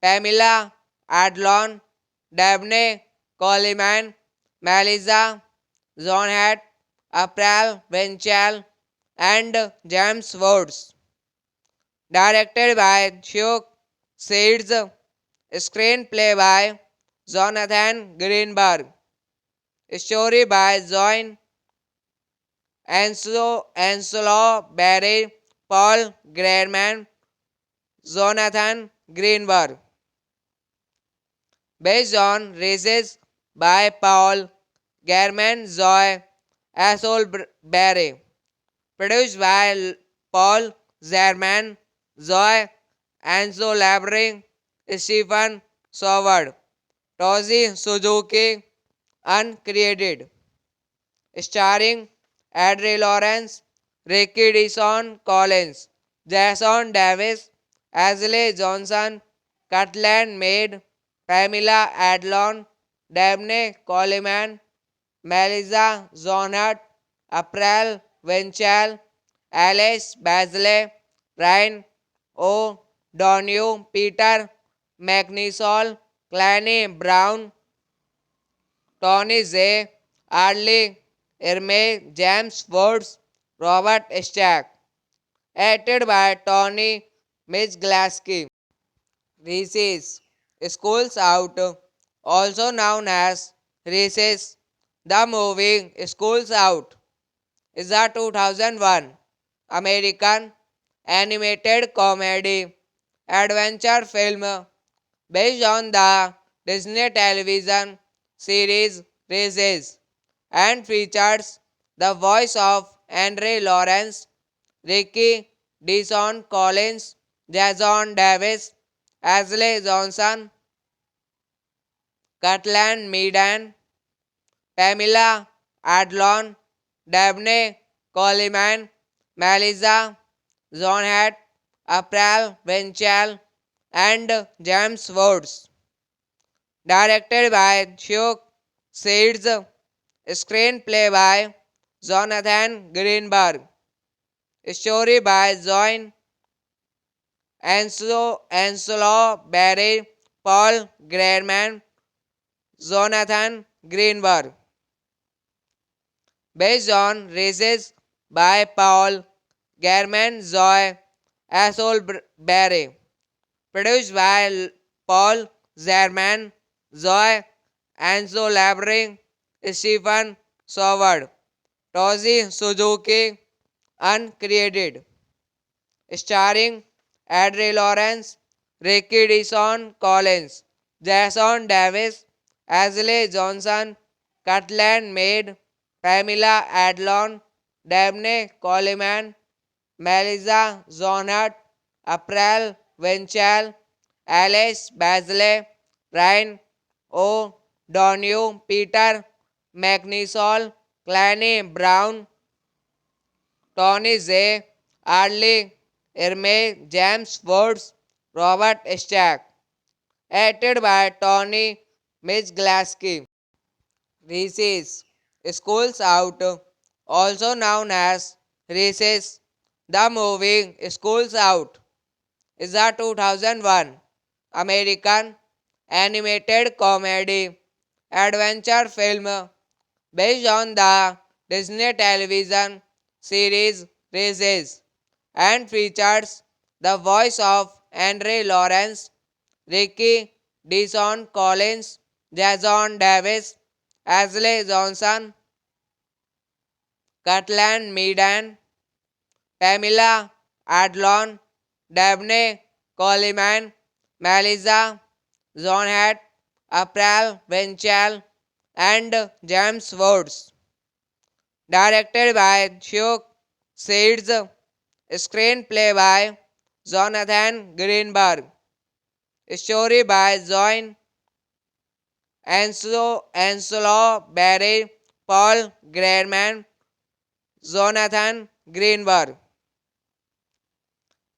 Pamela Adlon, Dabney Coleman, Melissa Zonhat, April Venchal, and James Woods. Directed by Chuck Seeds, screenplay by Jonathan Greenberg, story by John Anselo Barry, Paul Grierman, Jonathan Greenberg. Based on Races by Paul German Zoe Assolberry. Produced by Paul Zerman, Zoe Anso Labring, Stephen Soward, Tozi Suzuki, uncredited. Starring Adri Lawrence, Ricky Deason Collins, Jason Davis, Ashley Johnson, Cortland Maid, Pamela Adlon, Dabney Coleman, Melissa Zonat, April Venchal, Alice Basley, Ryan O'Donoghue, Peter McNisol, Clanny Brown, Tony J. Arley, Irme, James Woods, Robert Stack. Acted by Tony Mizglaski. Reese's Schools Out, also known as Reese's. The movie Schools Out is a 2001 American animated comedy adventure film based on the Disney television series Reese's and features the voice of Andre Lawrence, Ricky Deason Collins, Jason Davis, Ashley Johnson, Cortland Meadan, Pamela Adlon, Dabney Coleman, Melissa Zonhat, April Venchal, and James Woods. Directed by Chuck Seeds. Screenplay by Jonathan Greenberg. Story by John Anselo Barry, Paul Grierman, Jonathan Greenberg. Based on races by Paul Grierman, Zoe Barry. Produced by Paul Zerman, Zoe Anso Labring, Stephen Soward, Tozi Suzuki, uncredited. Starring Adri Lawrence, Ricky Dison Collins, Jason Davis, Ashley Johnson, Cutland Maid, Pamela Adlon, Dabney Coleman, Melissa Zonat, April Venchal, Alice Basley, Ryan O'Donoghue, Peter McNisol, Clanny Brown, Tony Zay, Arlie Ermey, James Woods, Robert Stack. Acted by Tony Mizglaski. Reese's Schools Out, also known as Reese's, the movie Schools Out, is a 2001 American animated comedy adventure film based on the Disney television series Reese's and features the voice of Andre Lawrence, Ricky Dison Collins, Jason Davis, Ashley Johnson, Cutland Meadan, Pamela Adlon, Dabney Coleman, Melissa Zonhat, April Venchal, and James Woods. Directed by Chuck Seeds. Screenplay by Jonathan Greenberg. Story by John Anselo Barry, Paul Grierman, Jonathan Greenberg.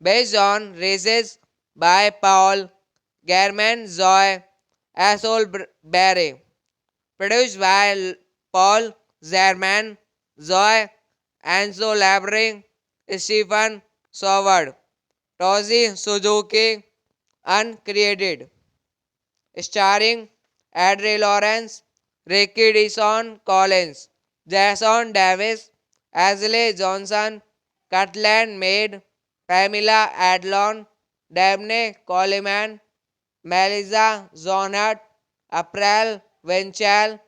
Based on races by Paul Grierman, Zoe Barry. Produced by Paul Zerman, Zoe Anso Labring, Stephen Soward, Tozi Suzuki, uncredited. Starring Adri Lawrence, Ricky Dison Collins, Jason Davis, Ashley Johnson, Cutland Maid, Pamela Adlon, Dabney Coleman, Melissa Zonat, April Venchal,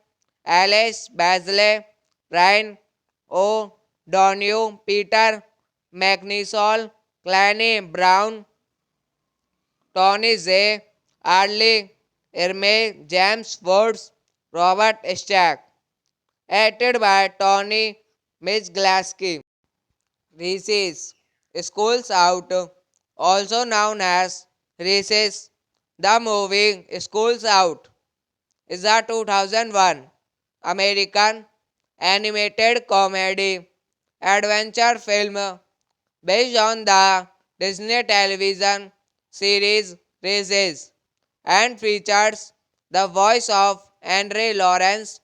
Alice Basley, Ryan O'Donoghue, Peter McNisol, Clanny Brown, Tony Zay, Arlie Ermey, James Woods, Robert Stack. Acted by Tony Mizglaski. Reese's Schools Out, also known as Reese's, the movie Schools Out, is a 2001 American animated comedy adventure film based on the Disney television series Reese's and features the voice of Andre Lawrence,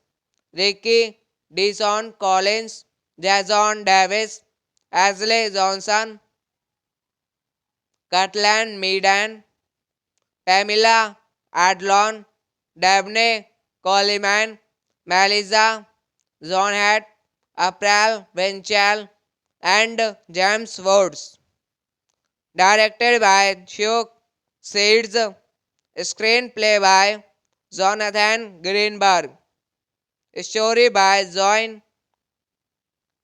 Ricky Dison Collins, Jason Davis, Ashley Johnson, Cutland Meadan, Pamela Adlon, Dabney Coleman, Melissa Zonhat, April Venchal, and James Woods. Directed by Chuck Seeds. Screenplay by Jonathan Greenberg. Story by John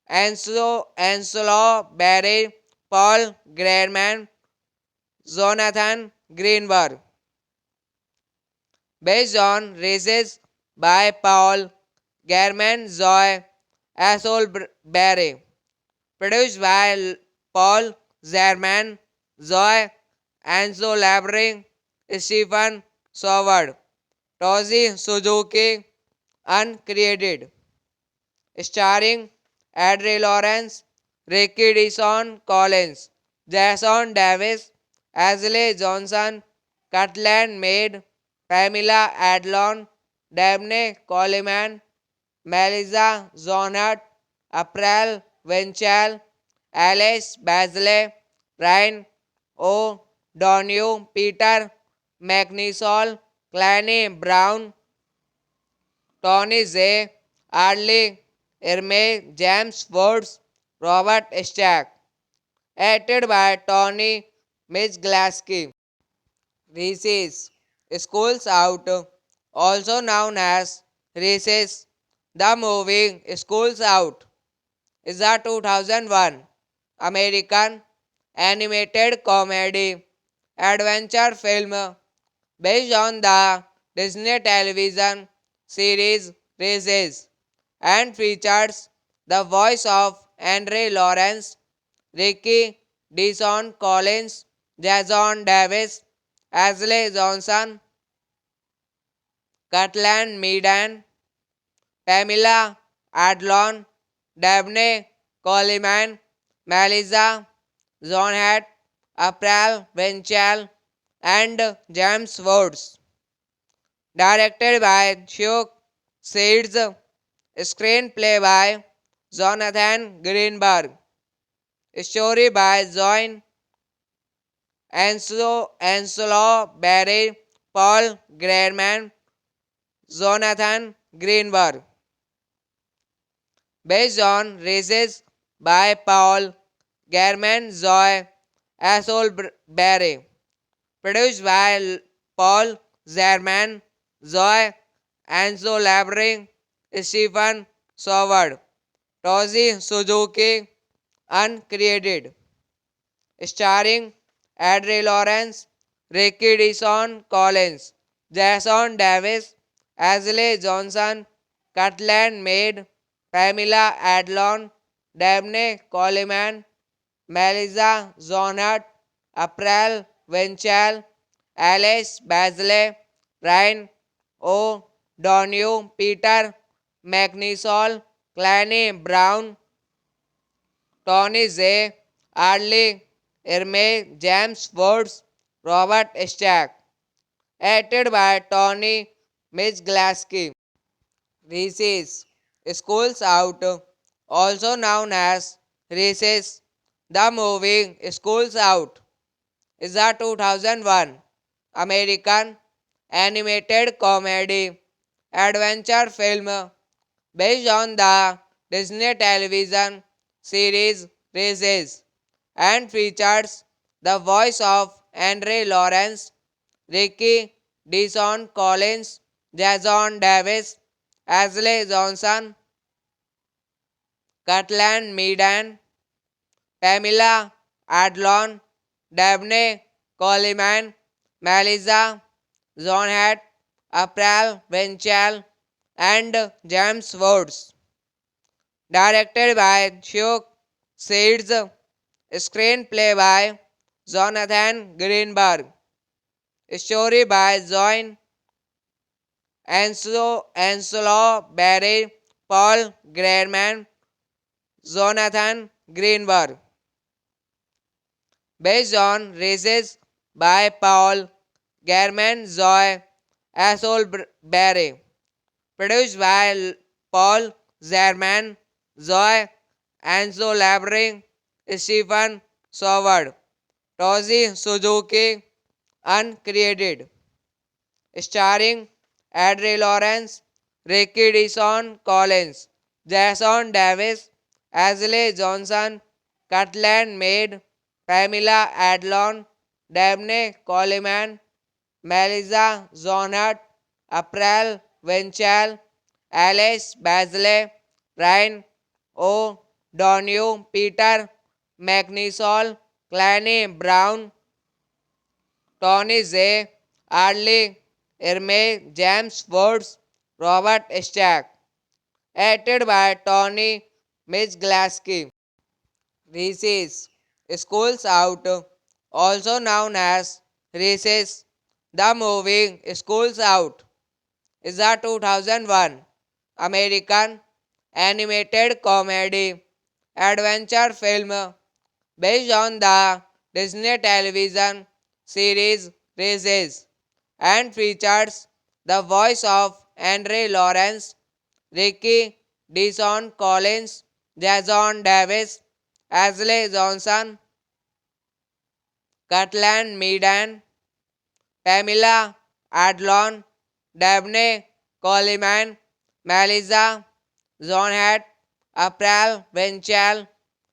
Anselo Barry, Paul Grierman, Jonathan Greenberg. Based on races by Paul Grierman, Zoe Barry. Produced by Paul Zerman, Zoe Anso Labring, Stephen Soward, Tozi Suzuki, uncredited. Starring Adri Lawrence, Ricky Dison Collins, Jason Davis, Ashley Johnson, Cortland Mead, Pamela Adlon, Dabney Coleman, Melissa Zonat, April Winchell, Alice Basley, Ryan O'Donoghue, Peter McNisol, Clanny Brown, Tony Zay, Arlie Ermey, James Woods, Robert Stack. Acted by Tony Mizglaski. Reese's Schools Out, also known as Reese's. The movie Schools Out is a 2001 American animated comedy adventure film based on the Disney television series Reese's and features the voice of Andre Lawrence, Ricky Deason Collins, Jason Davis, Ashley Johnson, Cortland Meadan, Pamela Adlon, Dabney Coleman, Melissa Zonhat, April Winchell, and James Woods. Directed by Chuck Seeds. Screenplay by Jonathan Greenberg. Story by John Anselo Barry, Paul Grierman, Jonathan Greenberg. Based on Races by Paul Grierman, Zoe Assolberry. Produced by Paul Zerman, Zoe Ansolabri, Stephen Soward, Tozi Suzuki, uncredited. Starring Adri Lawrence, Ricky Deason Collins, Jason Davis, Ashley Johnson, Cortland Mead, Pamela Adlon, Dabney Coleman, Melissa Zonat, April Winchell, Alice Basley, Ryan O'Donoghue, Peter McNisol, Clanny Brown, Tony Zay, Arlie Ermey, James Woods, Robert Stack. Acted by Tony Mizglaski. Reese's Schools Out, also known as Reese's. The movie Schools Out is a 2001 American animated comedy adventure film based on the Disney television series Reese's and features the voice of Andre Lawrence, Ricky Deason Collins, Jason Davis, Ashley Johnson, Cortland Meadan, Pamela Adlon, Dabney Coleman, Melissa Zonhat, April Winchell, and James Woods. Directed by Chuck Seeds. Screenplay by Jonathan Greenberg. Story by John Anselo Barry, Paul Grierman, Jonathan Greenberg. Based on Races by Paul Grierman, Zoe Assolberry. Produced by Paul Zerman, Zoe Ansolabri, Stephen Soward, Tozi Suzuki, uncredited. Starring Adri Lawrence, Ricky Deason Collins, Jason Davis, Ashley Johnson, Cortland Mead, Pamela Adlon, Dabney Coleman, Melissa Zonat, April Winchell, Alice Basley, Ryan O'Donoghue, Peter McNisol, Clanny Brown, Tony Zay, Arlie Ermey, James Woods, Robert Stack. Acted by Tony Mizglaski. Reese's Schools Out, also known as Reese's. The movie Schools Out is a 2001 American animated comedy adventure film based on the Disney television series Races and features the voice of Henry Lawrence, Ricky Deason Collins, Jason Davis, Ashley Johnson, Cortland Meadan, Pamela Adlon, Dabney Coleman, Melissa Zonhat, April Venchal,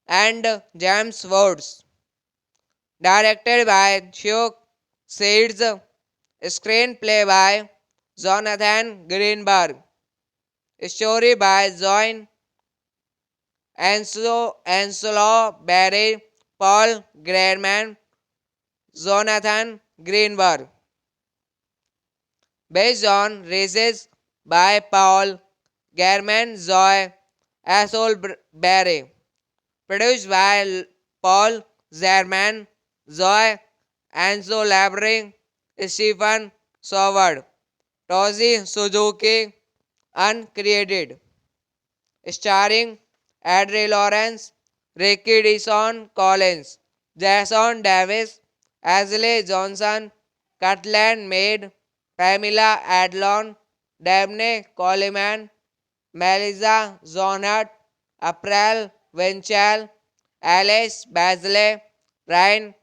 and James Woods. Directed by Chuck Seeds, screenplay by Jonathan Greenberg, story by John Anselo Barry, Paul Grierman, Jonathan Greenberg. Based on Races by Paul German Zoe Assolberry. Produced by Paul Zerman, Zoe Anso Labring, Stephen Soward, Tozi Suzuki, uncredited. Starring Adri Lawrence, Ricky Deason Collins, Jason Davis, Ashley Johnson, Cortland Mead, Pamela Adlon, Dabney Coleman, Melissa Zonat, April Venchal, Alice Basley, Ryan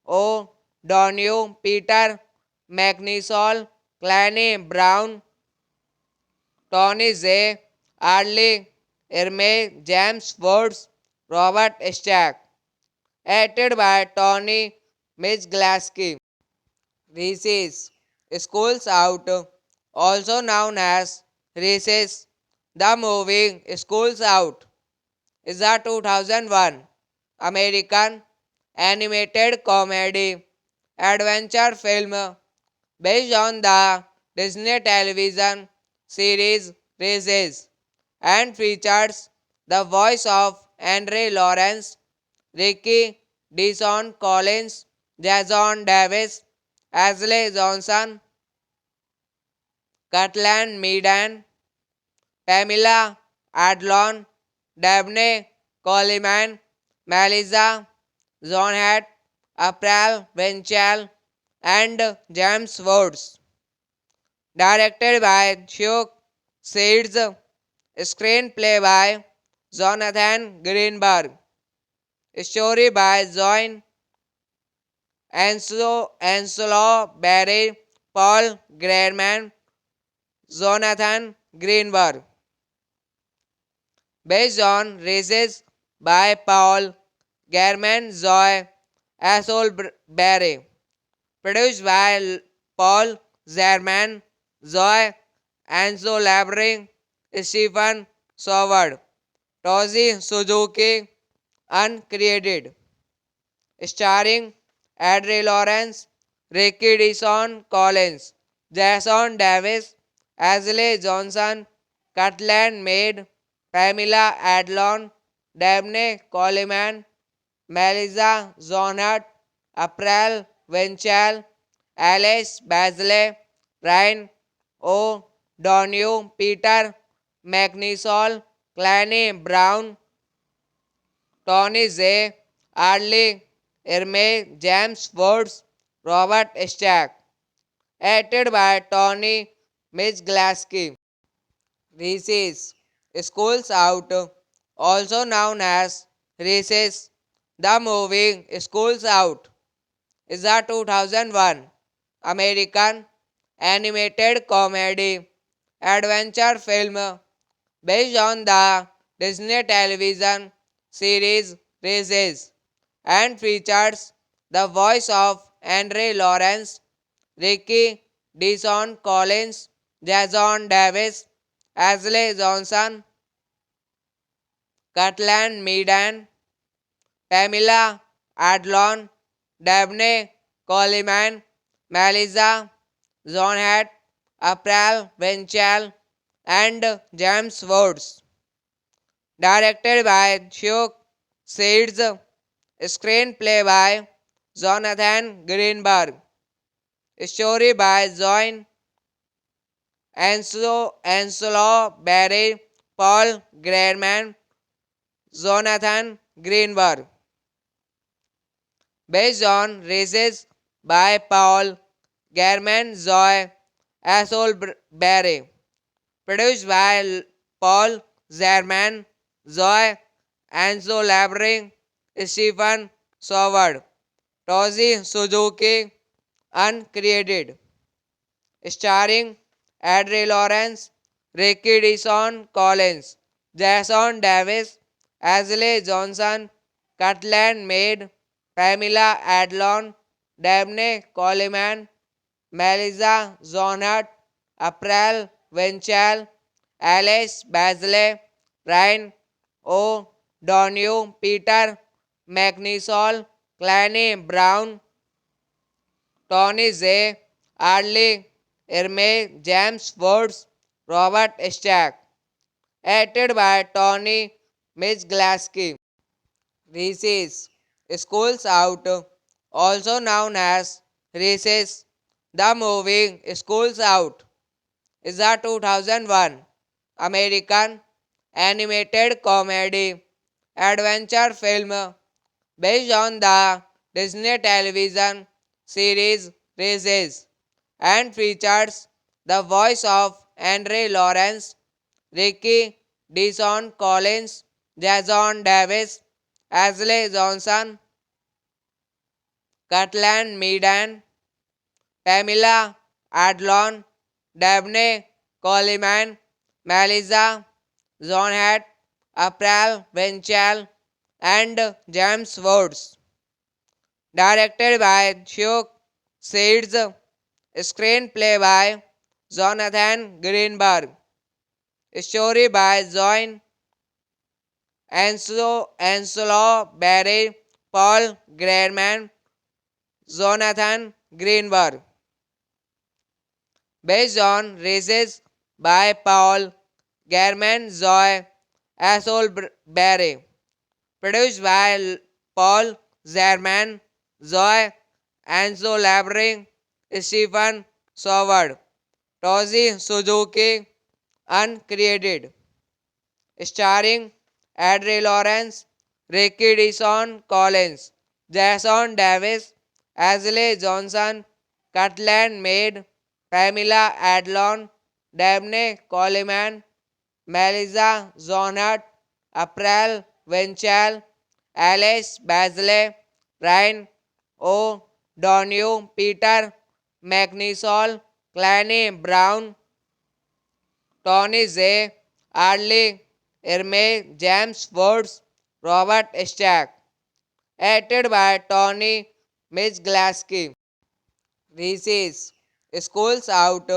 O'Donoghue, Peter McNisol, Clanny Brown, Tony Zay, Arlie Ermey, James Woods, Robert Stack. Acted by Tony Mizglaski. Reese's Schools Out, also known as Reese's. The movie Schools Out is a 2001 American animated comedy adventure film based on the Disney television series Races and features the voice of Henry Lawrence, Ricky Deason Collins, Jason Davis, Ashley Johnson, Cortland Meadan, Pamela Adlon, Dabney Coleman, Melissa Zonhat, April Venchal, and James Woods. Directed by Chuck Seeds, screenplay by Jonathan Greenberg, story by John Anselo Barry, Paul Grierman, Jonathan Greenberg. Based on Races by Paul German Zoe Assolberry. Produced by Paul Zerman, Zoe Anso Labring, Stephen Soward, Tozi Suzuki, uncredited. Starring Adri Lawrence, Ricky Deason Collins, Jason Davis, Ashley Johnson, Cortland Mead, Pamela Adlon, Dabney Coleman, Melissa Zonat, April Venchal, Alice Basley, Ryan O'Donoghue, Peter McNisol, Clanny Brown, Tony Zay, Arlie Ermey, James Woods, Robert Stack. Acted by Tony Mizglaski. Reese's Schools Out, also known as Reese's. The movie Schools Out is a 2001 American animated comedy adventure film based on the Disney television series Races and features the voice of Henry Lawrence, Ricky Deason Collins, Jason Davis, Ashley Johnson, Cortland Meadan, Pamela Adlon, Dabney Coleman, Melissa Zonhat, April Venchal, and James Woods. Directed by Chuck Seeds, screenplay by Jonathan Greenberg, story by John Anselo Barry, Paul Grierman, Jonathan Greenberg. based on races by Paul Germain Zoe Assolberry, produced by Paul Zerman Zoe Anso Labring Stephen Soward Tozi Suzuki uncredited, starring Adri Lawrence, Ricky Dison Collins, Jason Davis, Ashley Johnson, Cutland Maid, Pamela Adlon, Dabney Coleman, Melissa Zonhart, April Winchell, Alice Basley, Ryan O'Donoghue, Peter McNisol, Clanny Brown, Tony Zay, Arlie Ermey, James Woods, Robert Stack. Acted by Tony Mizglaski. Reese's Schools Out, also known as Reese's, the movie Schools Out, is a 2001 American animated comedy adventure film based on the Disney television series Reese's and features the voice of Andre Lawrence, Ricky Deason Collins, Jason Davis, Ashley Johnson, Cutland Meadan, Pamela Adlon, Dabney Coleman, Melissa Zonhat, April Winchell, and James Woods. Directed by Chuck Seeds, screenplay by Jonathan Greenberg, story by John Anselo Barry, Paul Grierman, Jonathan Greenberg, based on races by Paul German Zoe Assolberry, produced by Paul Zerman, Zoe Anso Labring, Stephen Soward, Tozi Suzuki, uncredited, starring Adri Lawrence, Ricky Dison Collins, Jason Davis, Ashley Johnson, Cutland Maid, Pamela Adlon, Dabney Coleman, Melissa Zonhart, April Winchell, Alice Basley, Ryan O'Donoghue, Peter McNisol, Clanny Brown, Tony Zay, Arlie Ermey, James Woods, Robert Stack. Acted by Tony Mizglaski. Reese's Schools Out,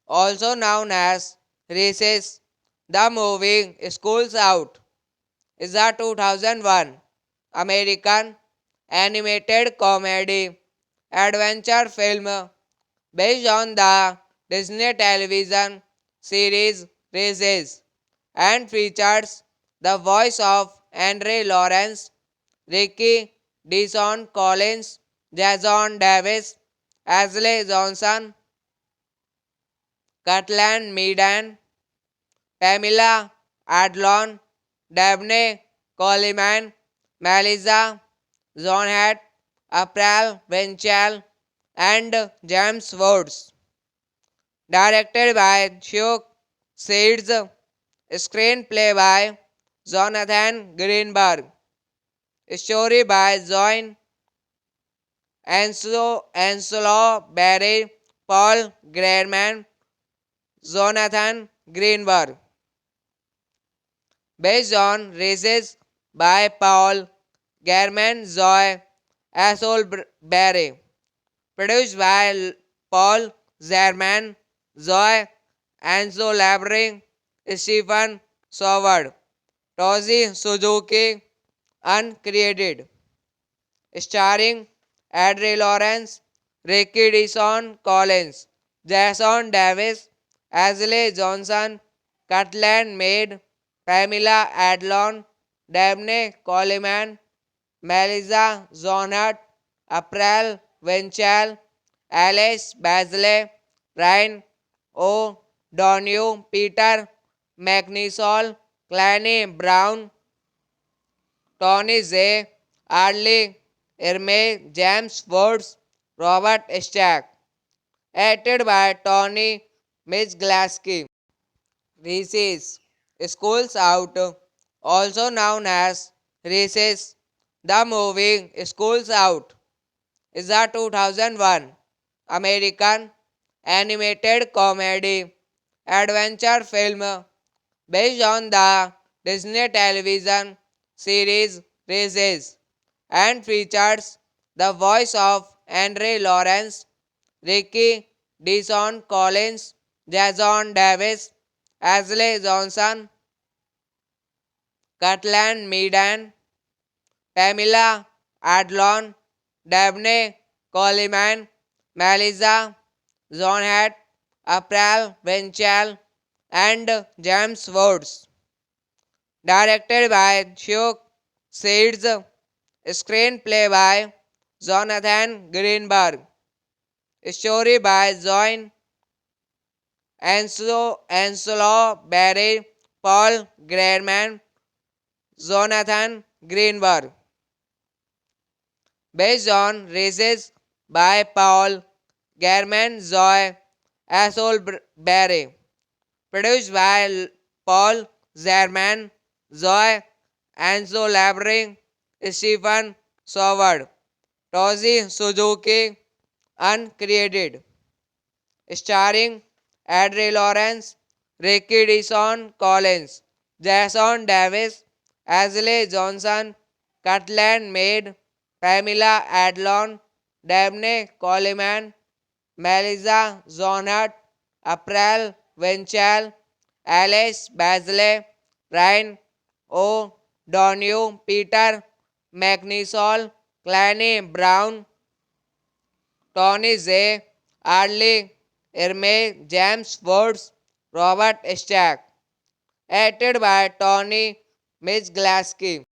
also known as Reese's, the movie Schools Out, is a 2001 American animated comedy adventure film based on the Disney television series Reese's and features the voice of Andre Lawrence, Ricky Deason Collins, Jason Davis, Ashley Johnson, Cutland Meadan, Pamela Adlon, Dabney Coleman, Melissa Zonhat, April Winchell, and James Woods. Directed by Chuck Seeds, screenplay by Jonathan Greenberg, story by John Anselo Barry, Paul Grierman, Jonathan Greenberg, based on races by Paul German Zoe Assolberry, produced by Paul Zerman, Zoe Anso Labring, Stephen Soward, Tozi Suzuki, uncredited, starring Adri Lawrence, Ricky Dison Collins, Jason Davis, Ashley Johnson, Cutland Maid, Pamela Adlon, Dabney Coleman, Melissa Zonhart, April Winchell, Alice Basley, Ryan O'Donoghue, Peter McNisol, Clanny Brown, Tony Zay, Arlie Irme, James Woods, Robert Stack. Acted by Tony Mizglaski. Reese's Schools Out, also known as Reese's. The movie Schools Out is a 2001 American animated comedy adventure film based on the Disney television series Reese's and features the voice of Henry Lawrence, Ricky Deason Collins, Jason Davis, Ashley Johnson, Cortland Meaden, Pamela Adlon, Dabney Coleman, Melissa Johnhat, April Winchell, and James Woods. Directed by Chuck Seeds, screenplay by Jonathan Greenberg, story by John Anselo Barry, Paul Grierman, Jonathan Greenberg. Based on Races by Paul German Zoe Assolberry. Produced by Paul Zerman, Zoe Anso Labring, Stephen Soward, Tozi Suzuki, uncredited. Starring Adri Lawrence, Ricky Deason Collins, Jason Davis, Ashley Johnson, Cortland Mead, Pamela Adlon, Dabney Coleman, Melissa Zonat, April Winchell, Alice Basley, Ryan O'Donoghue, Peter McNisol, Clanny Brown, Tony J. Arley, Irme, James Woods, Robert Stack. Acted by Tony Mizglaski.